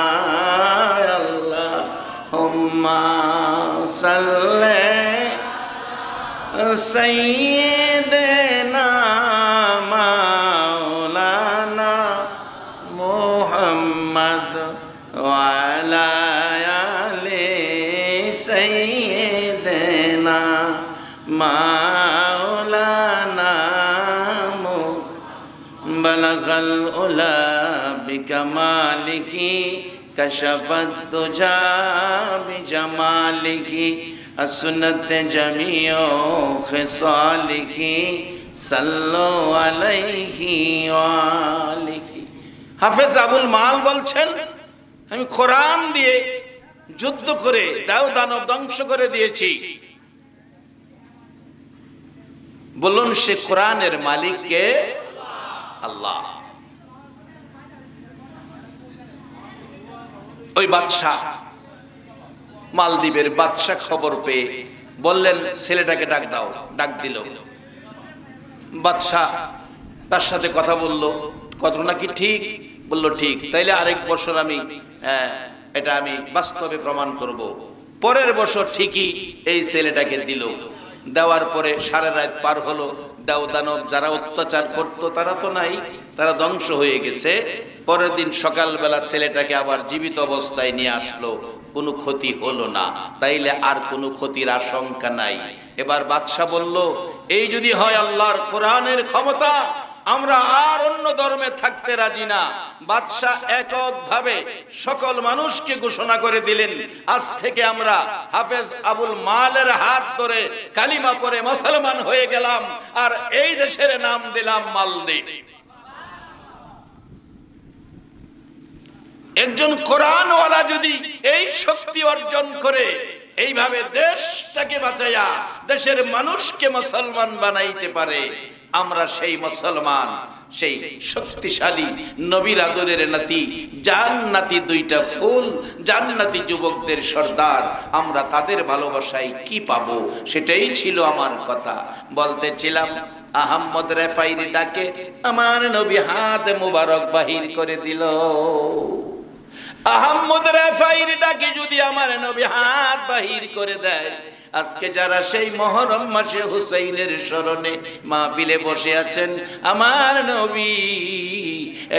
আল্লাহুম্মা সাল্লি সাইয়্যিদিনা মাওলানা মুহাম্মদ ওয়া আলা আলি সাইয়্যিদিনা মাওলানা। বালাগাল উলা বিকামালিহি কাশাফাত দুজা বিজামালিহি আসুনত জামিউ খিসালিহি সাল্লু আলাইহি ওয়া আলিহি। হাফেজ আবুল মাল বলছেন, আমি কোরআন দিয়ে যুদ্ধ করে দাও দানব ধ্বংস করে দিয়েছি। বলুন সে কোরআনের মালিক কে? আল্লাহ। ওই বাদশাহ, মালদ্বীপের বাদশাহ খবর পেয়ে বললেন ছেলেটাকে ডাক দাও। ডাক দিল। বাদশাহ তার সাথে কথা বলল, ঘটনা কি ঠিক? বলল ঠিক। তাইলে আরেক বছর আমি এটা আমি বাস্তবে প্রমাণ করব। পরের বছর ঠিকই এই ছেলেটাকে দিল। দেওয়ার পরে সারা রাত পার হলো। দাও দানব যারা অত্যাচার করতো তারা তো নাই, তারা ধ্বংস হয়ে গেছে। পরের দিন সকালবেলা ছেলেটাকে আবার জীবিত অবস্থায় নিয়ে আসলো, কোনো ক্ষতি হলো না। তাইলে আর কোনো ক্ষতির আশঙ্কা নাই। এবার বাদশা বলল, এই যদি হয় আল্লাহর কোরআনের ক্ষমতা, আমরা আর অন্য ধর্মে থাকতে রাজি না। বাদশা এককভাবে সকল মানুষকে ঘোষণা করে দিলেন, আজ থেকে আমরা হাফেজ আবুল মালের হাত ধরে কালিমা পড়ে মুসলমান হয়ে গেলাম, আর এই দেশের নাম দিলাম মালদ্বীপ। একজন কোরআনওয়ালা যদি এই শক্তি অর্জন করে এইভাবে দেশটাকে বাঁচাইয়া দেশের মানুষকে মুসলমান বানাইতে পারে, আমরা সেই মুসলমান, সেই শক্তিশালী নবীর আদরের নাতি, জান্নাতি দুইটা ফুল, জান্নাতি যুবকদের সর্দার, আমরা তাদের ভালোবাসায় কি পাবো? সেটাই ছিল আমার কথা। বলতেছিলাম আহমদ রেফাইর ডাকে আমার নবী হাত মুবারক বাহির করে দিল। আহমদ রেফাইর ডাকে যদি আমার নবী হাত বাহির করে দেয়, আজকে যারা সেই মুহররম মাসে হুসাইনের স্মরণে মাহফিলে বসে আছেন, আমার নবী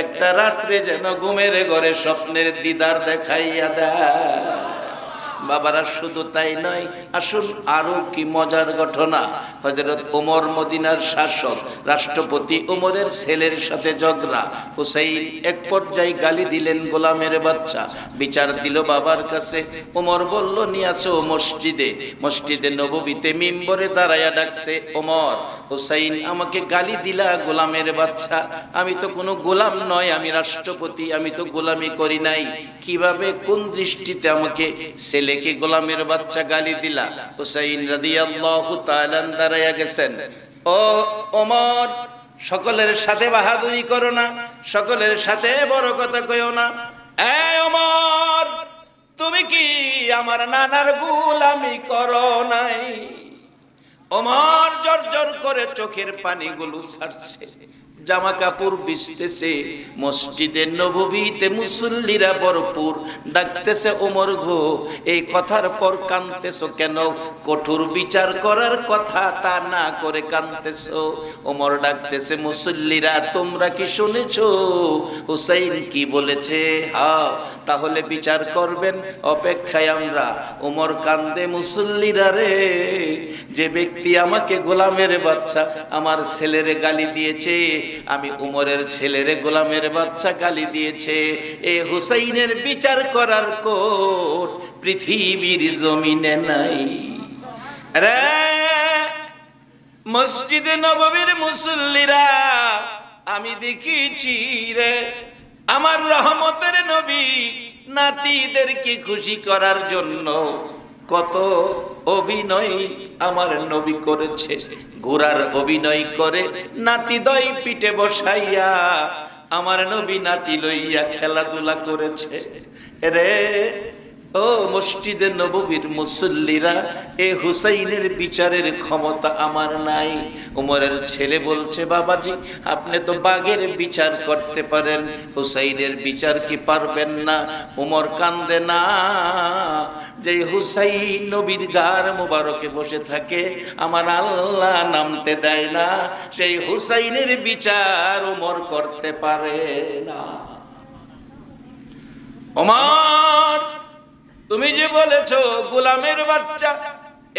একটা রাত্রে যেন ঘুমের ঘরে স্বপ্নের দিদার দেখাইয়া দেয়। বাবারা শুধু তাই নয়, আসুন আরো কি মজার ঘটনা। হযরত ওমর মদিনার শাসক, রাষ্ট্রপতি ওমরের ছেলের সাথে ঝগড়া। হুসাইন এক পর্যায়ে গালি দিলেন গোলামের বাচ্চা, বিচার দিল বাবার কাছে। ওমর বলল নিয়ে আসো মসজিদে। মসজিদে নববীতে মিম্বরে দাঁড়ায়া ডাকছে, ওমর হুসাইন আমাকে গালি দিলা গোলামের বাচ্চা, আমি তো কোনো গোলাম নয়, আমি রাষ্ট্রপতি, আমি তো গোলামি করি নাই, কিভাবে কোন দৃষ্টিতে আমাকে ছেলেকে গোলামের বাচ্চা গালি দিলা? হুসাইন রাদিয়াল্লাহু তাআলা দাঁড়ায়া গেছেন। ও ওমর, সকলের সাথে বাহাদুরি করো না, সকলের সাথে বড় কথা কইও না। এই ওমর, তুমি কি আমার নানার গোলামি করো নাই? ওমর জর্জর করে চোখের পানিগুলো ছাড়ছে, জামা কাপড় ভিজতেছে। মসজিদে নববীতে মুসল্লিরা ভরপুর, ডাকতেছে ওমর গো, এই কথার পর কাঁদতেছো কেন? কঠোর বিচার করার কথা তা না করে কাঁদতেছো। ওমর ডাকতেছে, মুসল্লিরা তোমরা কি শুনেছো হুসাইন কি বলেছে? হ্যাঁ, তাহলে বিচার করবেন, অপেক্ষায় আমরা। ওমর কান্দে, মুসল্লিরা রে, যে ব্যক্তি আমাকে গোলামের বাচ্চা, আমার ছেলেরে গালি দিয়েছে, আমি উমরের ছেলেরে গোলামের বাচ্চা গালি দিয়েছে, এ হুসাইনের বিচার করার কোর্ট পৃথিবীর জমিনে নাই রে। মসজিদে নববীর মুসল্লিরা, আমি দেখিছি রে, আমার রহমতের নবী নাতিদেরকে খুশি করার জন্য কত অভিনয় আমার নবী করেছে। ঘোড়ার অভিনয় করে নাতিদয় পিঠে বসাইয়া আমার নবী নাতি লইয়া খেলাধুলা করেছে রে। ও মসজিদে নববীর মুসল্লিরা, এ হুসাইনের বিচারের ক্ষমতা আমার নাই। উমরের ছেলে বলছে, বাবাজি আপনি তো বাঘের বিচার করতে পারেন, হুসাইনের বিচার কি পারবেন না? উমর কান্দে না, যে হুসাইন নবীর গার মোবারকে বসে থাকে, আমার আল্লাহ নামতে দেয় না, সেই হুসাইনের বিচার উমর করতে পারে না। ওমর, তুমি যে বলেছো গোলামের বাচ্চা,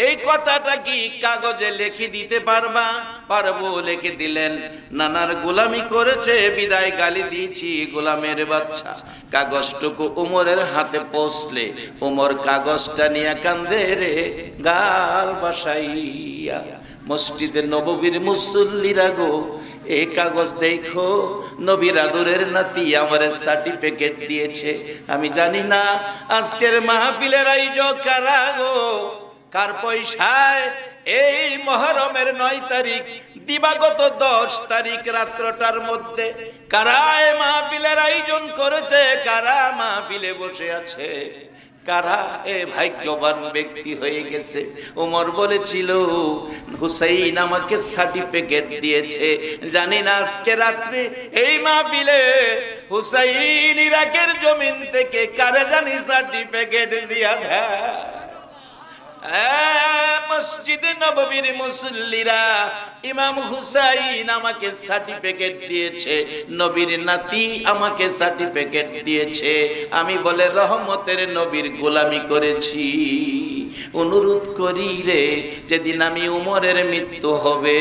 এই কথাটা কি কাগজে লিখে দিতে পারবা? পারবো, লিখে দিলেন। নানার গোলামি করেছে বিদায় গালি দিয়েছি গোলামের বাচ্চা। কাগজটুকু উমরের হাতে পৌঁছলে উমর কাগজটা নিয়ে কান্দে রে, গাল বাসাইয়া। মসজিদে নববীর মুসল্লিরা গো, এই কাগজ দেখো, নবীর আদরের নাতি আমার সার্টিফিকেট দিয়েছে। আমি জানি না আজকের মাহফিলের আয়োজক কারা গো, কার পয়সায় এই মুহররমের 9 তারিখ দিবাগত 10 তারিখ রাত্রটার মধ্যে কারা এই মাহফিলের আয়োজন করেছে, কারা মাহফিলে বসে আছে, কারা এ ভাগ্যবান ব্যক্তি হয়ে গেছে। ওমর বলেছিল, হুসাইন আমাকে সার্টিফিকেট দিয়েছে। জানি না আজকে রাত্রে এই মাহফিলে হুসাইন ইরাকের জমিন থেকে কারে জানি সার্টিফিকেট দিয়া দেয়। মসজিদে নববীর মুসল্লিরা, ইমাম হুসাইন আমাকে সার্টিফিকেট দিয়েছে, নবীর নাতি আমাকে সার্টিফিকেট দিয়েছে। আমি বলে রহমতের নবীর গোলামি করেছি। অনুরোধ করি রে, যেদিন আমি উমরের মৃত্যু হবে,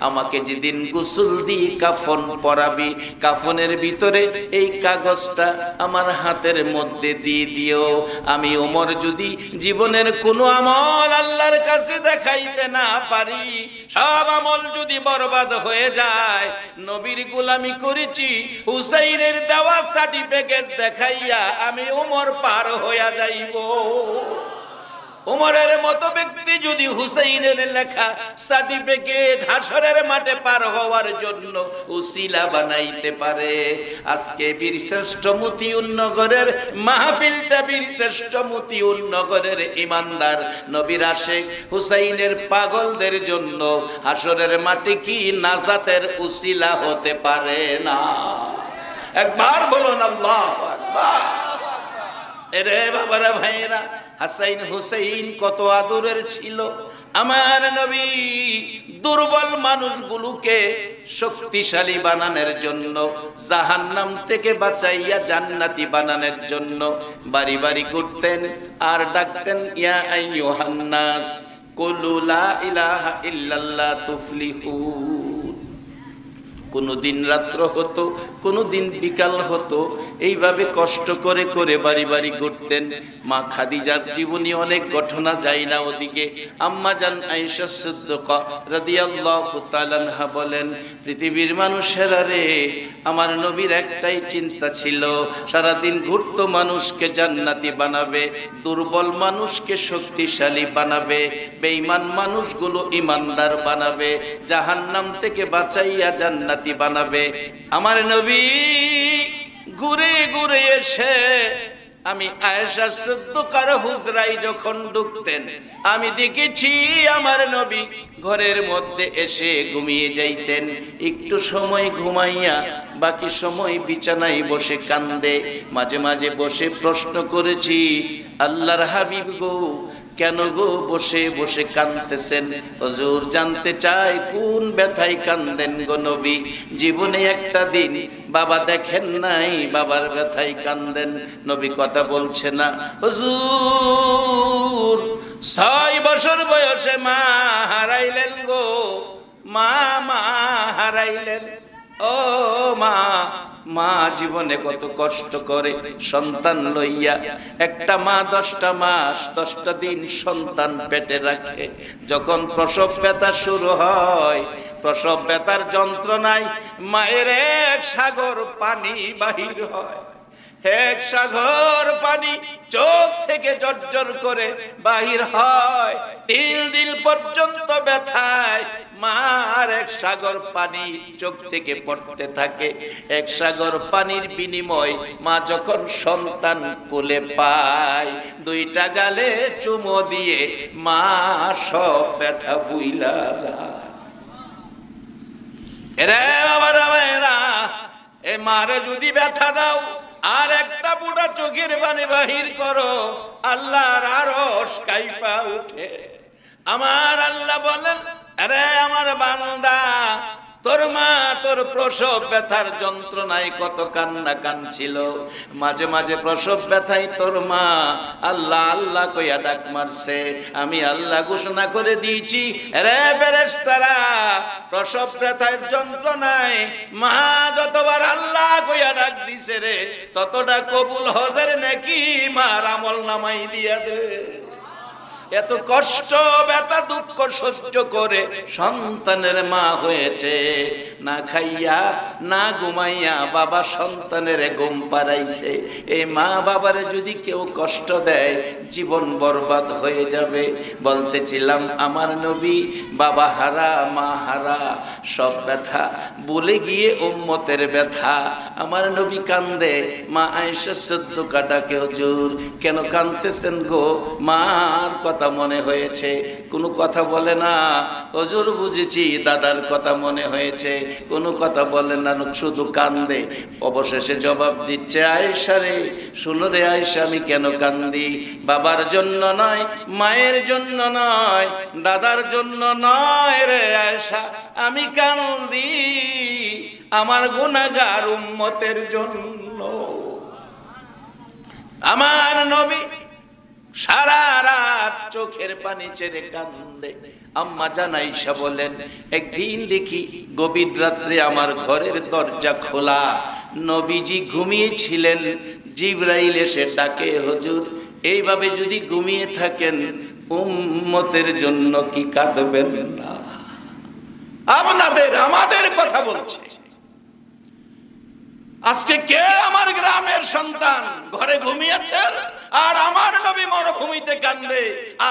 আমাকে যেদিন গোসল দিয়ে কাফন পরাবি, কাফনের ভিতরে এই কাগজটা আমার হাতের মধ্যে দিয়ে দিও। আমি উমর যদি জীবনের কোনো আমল আল্লাহর কাছে দেখাইতে না পারি, সব আমল যদি বরবাদ হয়ে যায়, নবীর গোলামি করেছি হুসাইনের দেওয়া সার্টিফিকেট দেখাইয়া আমি উমর পার হইয়া যাইব। উমরের মতো ব্যক্তি যদি হুসাইনের লেখা সার্টিফিকেট হাসরের মাঠে পার হওয়ার জন্য উসিলা বানাইতে পারে, আজকে বীরশ্রেষ্ঠ মতিউন্নগরের মাহফিলটা বীরশ্রেষ্ঠ মতিউন্নগরের ইমানদার নবীর আশিক হুসাইনের পাগলদের জন্য হাসরের মাঠে কি নাজাতের উসিলা হতে পারে না? একবার বলুন আল্লাহু আকবার। এরে বাবারা ভাইরা, হাসাইন হুসাইন কত আদরের ছিল। আমার নবী দুর্বল মানুষগুলোকে শক্তিশালী বানানোর জন্য, জাহান্নাম থেকে বাঁচাইয়া জান্নাতি বানানোর জন্য বাড়ি বাড়ি ঘুরতেন আর ডাকতেন, ইয়া আইয়ুহান নাস কুলু লা ইলাহা ইল্লাল্লাহ তুফলিহুন। কোনো দিন রাত্র হতো, কোনো দিন বিকাল হতো, এইভাবে কষ্ট করে করে বাড়ি বাড়ি ঘুরতেন। মা খাদিজার জীবনী অনেক ঘটনা, যায় না ওদিকে। আম্মা জান আয়েশা সিদ্দিকা রাদিয়াল্লাহু তাআলা আনহা বলেন, পৃথিবীর মানুষেরা রে, আমার নবীর একটাই চিন্তা ছিল, সারাদিন ঘুরতো মানুষকে জান্নাতি বানাবে, দুর্বল মানুষকে শক্তিশালী বানাবে, বেঈমান মানুষগুলো ইমানদার বানাবে, জাহান্নাম থেকে বাঁচাইয়া জান্নাতি বানাবে। আমার নবী ঘুরে ঘুরে এসে আমি আয়েশা সিদ্দিকার হুজরায় যখন ঢুকতেন, আমি দেখেছি আমার নবী ঘরের মধ্যে এসে ঘুমিয়ে যাইতেন। একটু সময় ঘুমাইয়া বাকি সময় বিছানায় বসে কান্দে। মাঝে মাঝে বসে প্রশ্ন করেছি, আল্লাহর হাবিব গো, কেন গো বসে বসে কাঁদতেছেন? হুজুর জানতে চাই কোন ব্যথায় কান্দেন গো নবী? জীবনে একটা দিন বাবা দেখেন নাই, বাবার ব্যথায় কান্দেন। নবী কথা বলছে না। হুজুর 6 বছর বয়সে মা হারাইলেন গো, মা হারাইলেন। ও মা, মা জীবনে কত কষ্ট করে সন্তান লইয়া। একটা মা 10টা মাস 10টা দিন সন্তান পেটে রাখে। যখন প্রসব ব্যথা শুরু হয়, প্রসব ব্যথার যন্ত্রণায় মায়ের এক সাগর পানি বাহির হয়, এক সাগর পানি চোখ থেকে জর্জর করে বাহির হয়। 3 দিন পর্যন্ত ব্যথায় মার এক সাগর পানি চোখ থেকে পড়তে থাকে। এক সাগর পানির বিনিময় মা যখন সন্তান কোলে পায়, 2টা গালে চুমো দিয়ে মা সব ব্যথা ভুইলা যায়। এরে বাবারা ভাইরা, এ মারে যদি ব্যথা দাও আর একটা বুড়া চোখের পানি বাহির করো, আল্লাহর আরশ কাঁপা ওঠে। আমার আল্লাহ বলেন, আরে আমার বান্দা, তোর মা তোর প্রসব ব্যথার যন্ত্রণায় কত কান্না কাঁদছিল। মাঝে মাঝে প্রসব ব্যথায় তোর মা আল্লাহ আল্লাহ কইয়া ডাক মারছে। আমি আল্লাহ ঘোষণা করে দিয়েছি, রে ফেরেশতারা, প্রসব ব্যথার যন্ত্রণায় মা যতবার আল্লাহ কইয়া ডাক দিছে রে, ততটা কবুল হজের নাকি মার আমল নামাই দিয়া দে। এত কষ্ট ব্যথা দুঃখ সহ্য করে সন্তানের মা হয়েছে। না খাইয়া না ঘুমাইয়া বাবা সন্তানের ঘুম পাড়াইছে। এই মা বাবারে যদি কেউ কষ্ট দেয়, জীবন বরবাদ হয়ে যাবে। বলতেছিলাম আমার নবী বাবা হারা মা হারা, সব ব্যথা বলে গিয়ে উম্মতের ব্যথা। আমার নবী কান্দে। মা আয়েশা সিদ্দিকা ডাকে, হুজুর কেন কাঁদতেছেন গো? মার কথা মনে হয়েছে। কোনো কথা বলে না। হুজুর বুঝেছি দাদার কথা মনে হয়েছে। কোনো কথা বলে না, শুধু কান্দে। অবশেষে জবাব দিচ্ছে, আয়েশা রে, শুনো রে আয়েশা, আমি কেন কান্দি? বাবার জন্য নয়, মায়ের জন্য নয়, দাদার জন্য নয় রে আয়েশা, আমি কান্দি আমার গুনাহগার উম্মতের জন্য। আমার নবী সারা রাত চোখের পানি ছেড়ে কান্দে। আম্মা জান আয়েশা বলেন, একদিন দেখি গভীর রাত্রে আমার ঘরের দরজা খোলা, নবীজি ঘুমিয়েছিলেন। জিবরাইল এসে ডাকে, হুজুর এইভাবে যদি ঘুমিয়ে থাকেন উম্মতের জন্য কি কাঁদবেন না? আপনাদের আমাদের কথা বলছে। আজকে কে আমার গ্রামের সন্তান ঘরে ঘুমিয়েছেন আর আমার নবী মরুভূমিতে কান্দে,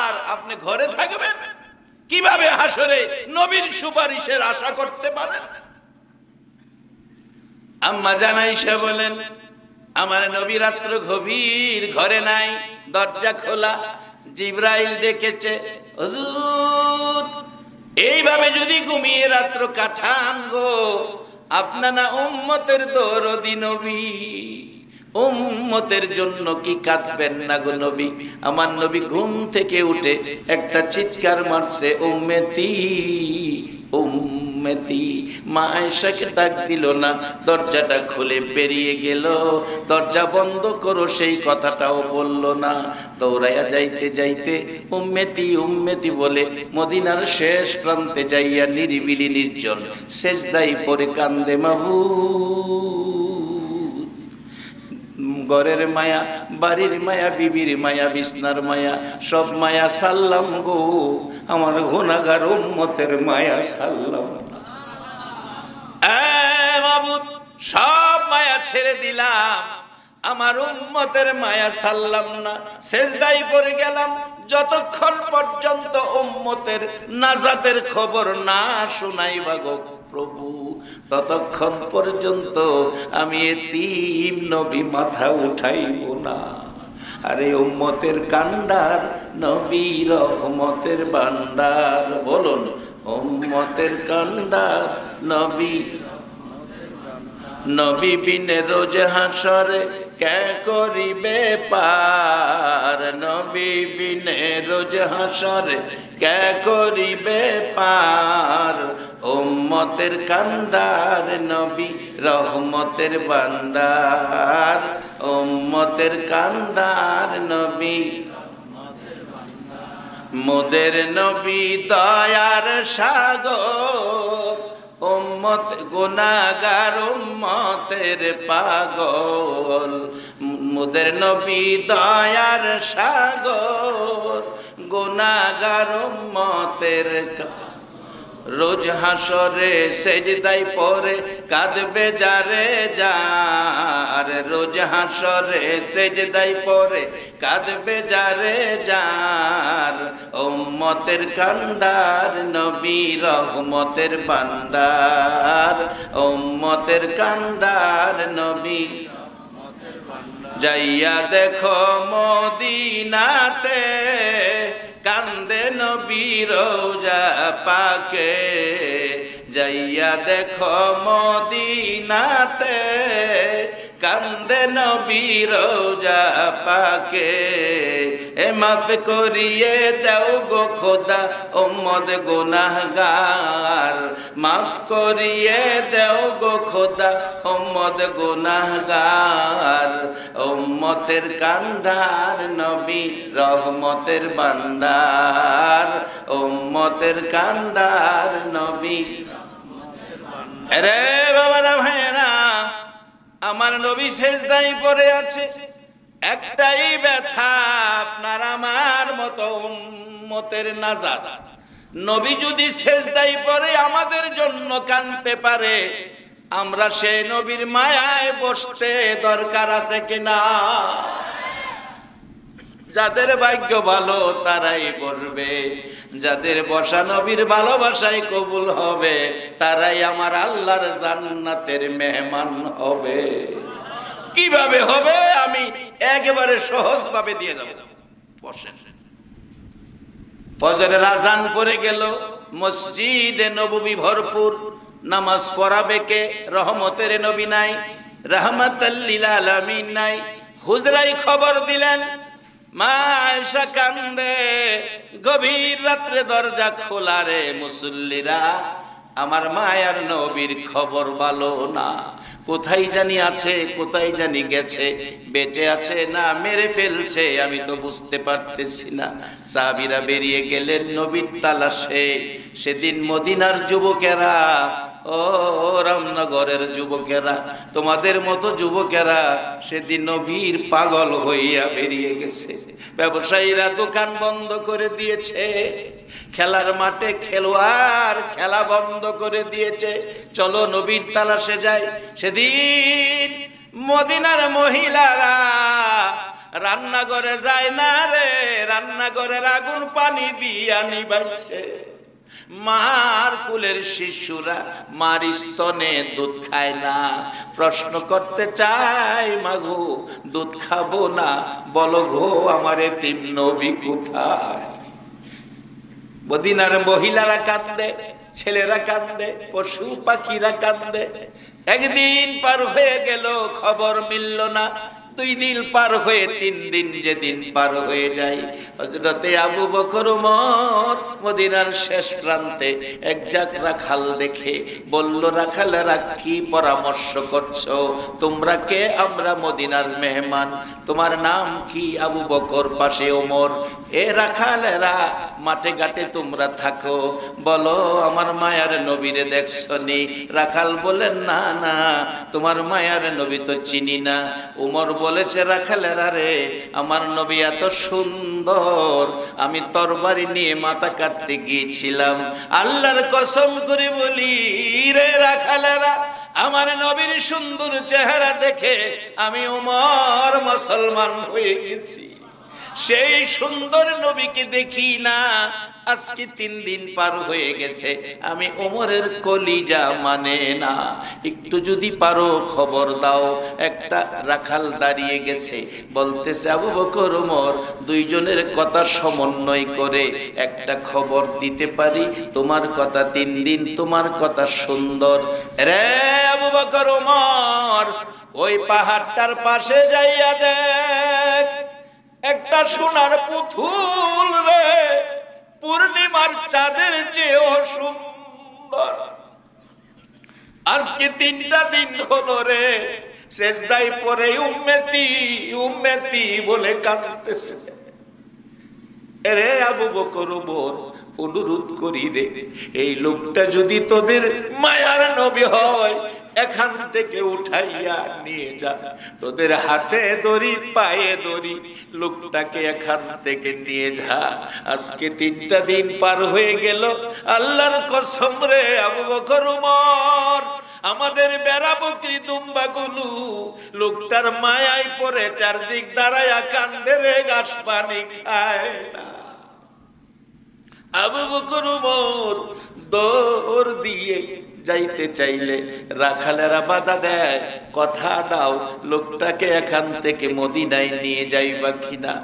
আর আপনি ঘরে থাকবেন? কিভাবে হাসরে নবীর সুপারিশের আশা করতে পারেন? আম্মা জান আয়েশা বলেন, আমার নবী রাত্র গভীর, ঘরে নাই, দরজা খোলা। জিবরাইল ডেকেছে, হুজুর এইভাবে যদি ঘুমিয়ে রাত্র কাটান গো, আপনারা উম্মতের দরদি নবী, উম্মতের জন্য কি কাঁদবেন না গো নবী? আমার নবী ঘুম থেকে উঠে একটা চিৎকার মারছে, উম্মতি উম্মতি। উম্মতি। মা আয়েশাকে ডাক দিল না, দরজাটা খুলে বেরিয়ে গেল। দরজা বন্ধ করো সেই কথাটাও বলল না। দৌড়াইয়া যাইতে যাইতে উম্মতি উম্মতি বলে মদিনার শেষ প্রান্তে যাইয়া নিরিবিলি নির্জন সেজদায় পড়ে কান্দে মাবুদ। ঘরের মায়া, বাড়ির মায়া, বিবির মায়া, বিছনার মায়া, সব মায়া সাল্লাম গো, আমার গুনাহগার উম্মতের মায়া সাল্লাম। মাবুদ, সব মায়া ছেড়ে দিলাম, আমার উম্মতের মায়া সাল্লাম না। সেজদায় পড়ে গেলাম, যতক্ষণ পর্যন্ত উম্মতের নাজাতের খবর না শোনাইবা গো প্রভু, ততক্ষণ পর্যন্ত আমি এতিম নবী মাথা উঠাইব না। আরে উম্মতের কান্ডার নবী রহমতের ভান্ডার, বলুন উম্মতের কান্ডার নবী। নবী বিনে রোজ হাসরে কে করিবে পার, নবী বিনে রোজ হাসরে কে করিবে পার। উম্মতের কান্ডার নবী রহমতের ভান্ডার, উম্মতের কান্ডার নবী। মোদের নবী দয়ার সাগর, উম্মত গুনাহগার উম্মতের পাগল। মোদের নবী দয়ার সাগর, গুনাহগার উম্মতের। রোজ হাসরে সেজদায় পড়ে কাঁদবে যারে যার, রোজ হাসরে সেজদায় পড়ে কাঁদবে যারে যার। উম্মতের কান্ডার নবী রহমতের ভান্ডার, উম্মতের কান্ডার নবী। যাইয়া দেখো মদিনাতে কান্দে নবী রোজা পাকে, যাইয়া দেখো মদিনাতে কান্দে নবী রোজা পাকে। এ মাফ করিয়ে দাও গো খোদা উম্মত গুনাহগার, মাফ করিয়ে দাও গো খোদা উম্মত গুনাহগার। উম্মতের কান্ডার নবী রহমতের ভান্ডার, উম্মতের কান্ডার নবী। আরে বাবারা ভাইরা, আমার নবী সেজদায় পড়ে আছে, একটাই ব্যথা, আপনার আমার মতো উম্মতের নাজাত। নবী যদি সেজদায় পড়ে আমাদের জন্য কাঁদতে পারে, আমরা সেই নবীর মায়ায় বসতে দরকার আছে কিনা? যাদের ভাগ্য ভালো তারাই বসবে, যাদের বসা নবীর ভালোবাসায় কবুল হবে, তারাই আমার আল্লাহর জান্নাতের মেহমান হবে। কিভাবে হবে আমি একেবারে সহজ ভাবে দিয়ে যাব। বসেন। ফজরের আজান পড়ে গেল, মসজিদে নববী ভরপুর, নামাজ পড়াবে কে? রহমতের নবী নাই, রাহমাতাল লিল আলামিন নাই। হুজরাই খবর দিলেন, মা আয়েশা কান্দে, গভীর রাত্রে দরজা খোলা রে মুসল্লিরা, আমার মায়ার নবীর খবর ভালো না, কোথায় জানি আছে, কোথায় জানি গেছে, বেঁচে আছে না মেরে ফেলছে, আমি তো বুঝতে পারতেছি না। সাহাবীরা বেরিয়ে গেলেন নবীর তালাশে। সেদিন মদিনার যুবকেরা, ও রামনগরের যুবকেরা, তোমাদের মতো যুবকেরা সেদিন নবীর পাগল হইয়া বেরিয়ে গেছে। ব্যবসায়ীরা দোকান বন্ধ করে দিয়েছে, খেলার মাঠে খেলোয়াড় খেলা বন্ধ করে দিয়েছে। চলো নবীর তালাশে যাই। সেদিন মদিনার মহিলারা রান্নাঘরে যায় না রে, রান্নাঘরের আগুন পানি দিয়া নিবাইছে। মার কুলের শিশুরা মার স্তনে দুধ খায় না। প্রশ্ন করতে চাই, মাগো দুধ খাবো না, বলো গো আমার এতিম নবী কোথায়? মদিনার মহিলারা কাঁদে, ছেলেরা কাঁদে, পশু পাখিরা কাঁদে। একদিন পার হয়ে গেল, খবর মিলল না। 2 দিন পার হয়ে 3 দিন যেদিন পার হয়ে যায়, হযরতে আবু বকর ওমর মদিনার শেষ প্রান্তে এক জাক রাখাল দেখে বলল, রাখালেরা কি পরামর্শ করছো? তোমরা কে? আমরা মদিনার মেহমান। তোমার নাম কি? আবু বকর। পাশে ওমর। এ রাখালেরা, মাঠে ঘাটে তোমরা থাকো, বলো আমার মায়ার নবীরে দেখছনি? রাখাল বলেন, না না, তোমার মায়ার নবী তো চিনি না। ওমর বলেছে, রাখালেরা রে, আমার নবী এত সুন্দর, আমি তরবারি নিয়ে মাথা কাটতে গিয়েছিলাম, আল্লাহর কসম করে বলি রে রাখালেরা, আমার নবীর সুন্দর চেহারা দেখে আমি ওমর মুসলমান হয়ে গেছি। সেই সুন্দর নবীকে দেখি না, আজকে 3 দিন পার হয়ে গেছে, আমি ওমরের কলিজা মানে না। একটু যদি পারো খবর দাও। একটা রাখাল দাঁড়িয়ে গেছে, বলতেছে, আবু বকর ওমর, দুইজনের কথা সমন্বয় করে একটা খবর দিতে পারি। তোমার কথা 3 দিন, তোমার কথা সুন্দর। রে আবু বকর ওমর, ওই পাহাড়টার পাশে যাইয়া দেখ, একটা সোনার পুতুল রে, পূর্ণিমার চাঁদের চেয়েও সুন্দর। আজকে 3টা দিন হলো রে, সেজদায় পড়ে উম্মতি উম্মতি বলে কাঁদতেছে। রে আবু বকর ওমর, অনুরোধ করি রে, এই লোকটা যদি তোদের মায়ার নবী হয়, এখান থেকে উঠাইয়া নিয়ে যা। তোদের হাতে দড়ি, পায়ে দড়ি, লোকটাকে এখান থেকে নিয়ে যা। আজকে 3টা দিন পার হয়ে গেল, আল্লাহর কসম রে আবু বকর ওমর, আমাদের বেড়া বকরি দুম্বা গুলো লোকটার মায়ায় পড়ে চারদিক দাঁড়ায়া কান্দে রে, ঘাস পানি খায় না। আবু বকর ওমর দৌড় দিয়ে যাইতে চাইলে রাখালেরা বাধা দেয়, কথা দাও, লোকটাকে এখান থেকে মদিনায় নিয়ে যাইবা কিনা,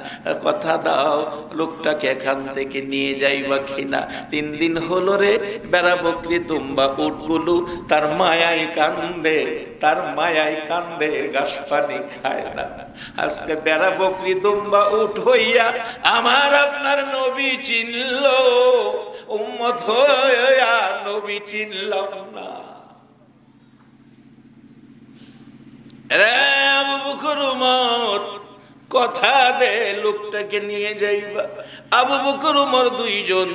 কথা দাও, লোকটাকে এখান থেকে নিয়ে যাইবা কিনা। 3 দিন হলো রে, বেড়া বকরি দুম্বা উটগুলো তার মায়ায় কান্দে, তার মায়ায় কান্দে, ঘাস পানি খায় না। আজকে বেড়া বকরি দুম্বা উট হইয়া আমার আপনার নবী চিনল, উম্মত হইয়া নবী চিনলাম না। রে আবু বকর ওমর, কথা দে, লোকটাকে নিয়ে যাইবা। আবু বকর ওমর দুইজন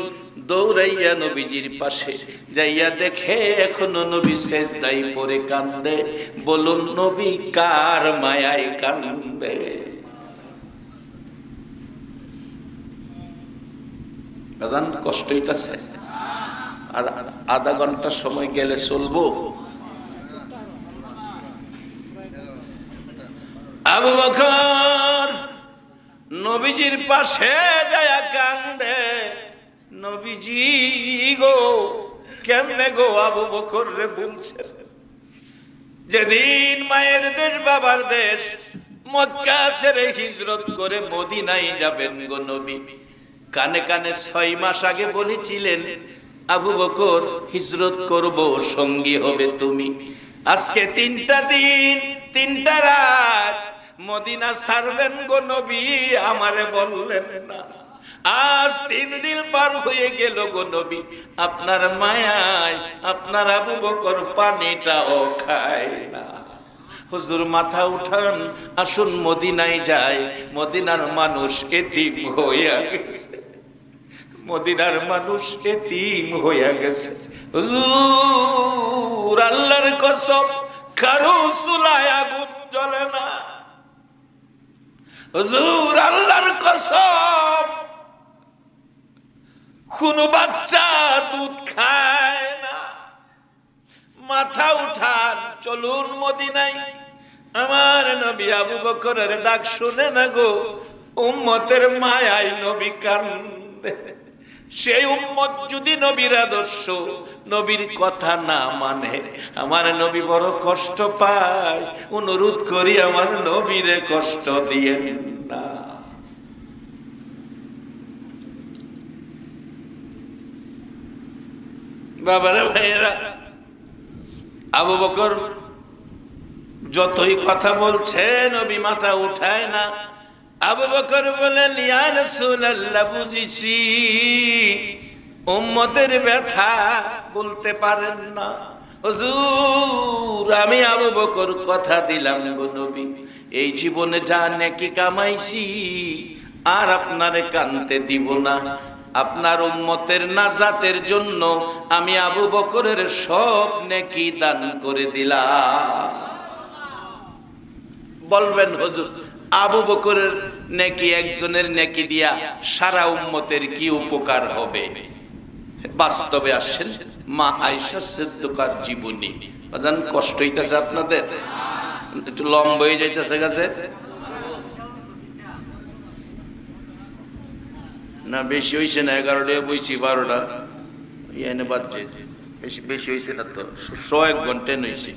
দৌড়াইয়া নবীজির পাশে যাইয়া দেখে এখনো নবী সেজদায় পড়ে কান্দে। বলুন, নবী কার মায়ায় কান্দে? আজান কষ্ট হইতাছে, আর আধা ঘন্টা সময় গেলে চলবো। আবু বকর নবীজির পাশে যায়া কান্দে। নবীজি গো, কেমনে গো? আবু বকর রে বলছে, যেদিন মায়ের দেশ বাবার দেশ মক্কা ছেড়ে হিজরত করে মদিনায় যাবেন গো নবী, কানে কানে 6 মাস আগে বলেছিলেন, আবু বকর হিজরত করব, সঙ্গী হবে তুমি। আজকে 3টা দিন 3টা রাত মদিনা ছাড়বেন গো নবী, আমারে বললেন না। আজ 3 দিন পার হয়ে গেল গো নবী, আপনার মায়ায় আপনার আবু বকর পানিটাও খায় না। হুজুর মাথা উঠান, আসুন মদিনায় যায়। মদিনার মানুষ এতিম হইয়া গেছে, মদিনার মানুষ এতিম হইয়া গেছে। হুজুর আল্লাহর কসম, কারো চুলায় আগুন জ্বলে না। হুজুর আল্লাহর কসম, কোন বাচ্চা দুধ খায় না। মাথা উঠান, চলুন মদিনায়। আমার নবী আবু বকরের ডাক শুনে না গো, উম্মতের মায়ায় নবী কান্দে। সেই উম্মত যদি নবীর আদর্শ, নবীর কথা না মানে, আমার নবী বড় কষ্ট পায়। অনুরোধ করি, আমার নবীরে কষ্ট দিয়েন না। বাবারে ভাইয়েরা, আবু বকর যতই কথা বলছে নবী মাথা উঠায় না। আবু বকর বলেন, ইয়া রাসূলুল্লাহ, বুঝেছি উম্মতের ব্যথা বলতে পারেন না। হুজুর, আমি আবু বকর কথা দিলাম গো নবী, এই জীবনে যা নেকি কামাইছি আর আপনারে কানতে দিব না। আপনার উম্মতের নাজাতের জন্য আমি আবু বকরের সব নেকি দান করে দিলাম। বলবেন হুজুর, আবু বকরের নেকি, একজনের নেকি দিয়া সারা উম্মতের কি উপকার হবে? বাস্তবে আসেন মা আয়েশা সিদ্দিকার জীবনী। বাজান, কষ্ট হইতেছে আপনাদের? একটু লম্বা হয়ে যাইতেছে কাছে না? বেশি হয়েছে না? 11টা বইছি, 12টা এনে বাজছে। বেশি বেশি হয়েছে না তো? 1 ঘন্টা নইছে।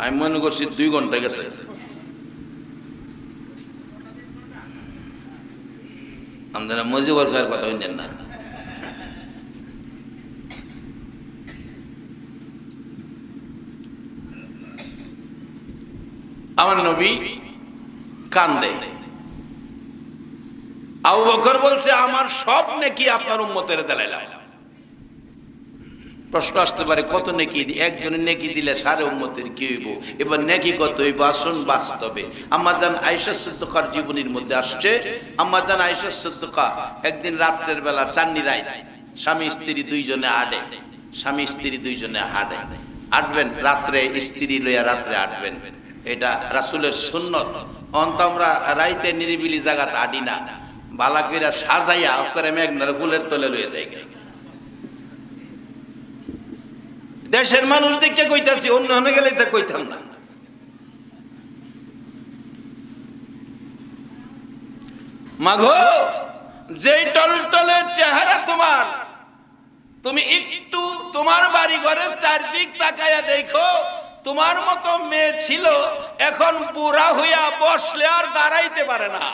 আমি মনে করছি 2 ঘন্টা গেছে। আপনারা মজিবর খায়ের কথা শুনছেন না? আমার নবী কান্দে। আবু বকর বলছে, আমার সব নেকি আপনার উম্মতের দিলাম। প্রশ্ন আসতে পারে, কত নেকি? একজনের নেকি দিলে সারা উম্মতের কি হইব? এবার নেকি কত হইব? আসুন বাস্তবে। আম্মা জান আয়েশা সিদ্দিকার জীবনীর মধ্যে আসছে, আম্মা জান আয়েশা সিদ্দিকা একদিন রাত্রের বেলা, চান্নি রাত, স্বামী স্ত্রী দুইজনে আডে। স্বামী স্ত্রী দুইজনে হাঁটে। আটবেন রাত্রে, স্ত্রী লইয়া রাত্রে আটবেন, এটা রাসূলের সুন্নত। অন্ত আমরা রাইতে নিরিবিলি জায়গাতে আডি না, বালা কইরা সাজাইয়া করে মেঘনার ফুলের তলে লইয়া যাই। দেশের মানুষ দেখে কইতাছি, অন্য হনে গেলে তা কইতাম না। মাগো, যেই টলটলে চেহারা তোমার, তুমি একটু তোমার বাড়ি ঘরের চারদিক তাকায়া দেখো, তোমার মতো মেয়ে ছিল, এখন বুড়া হইয়া বসলে আর দাঁড়াইতে পারে না।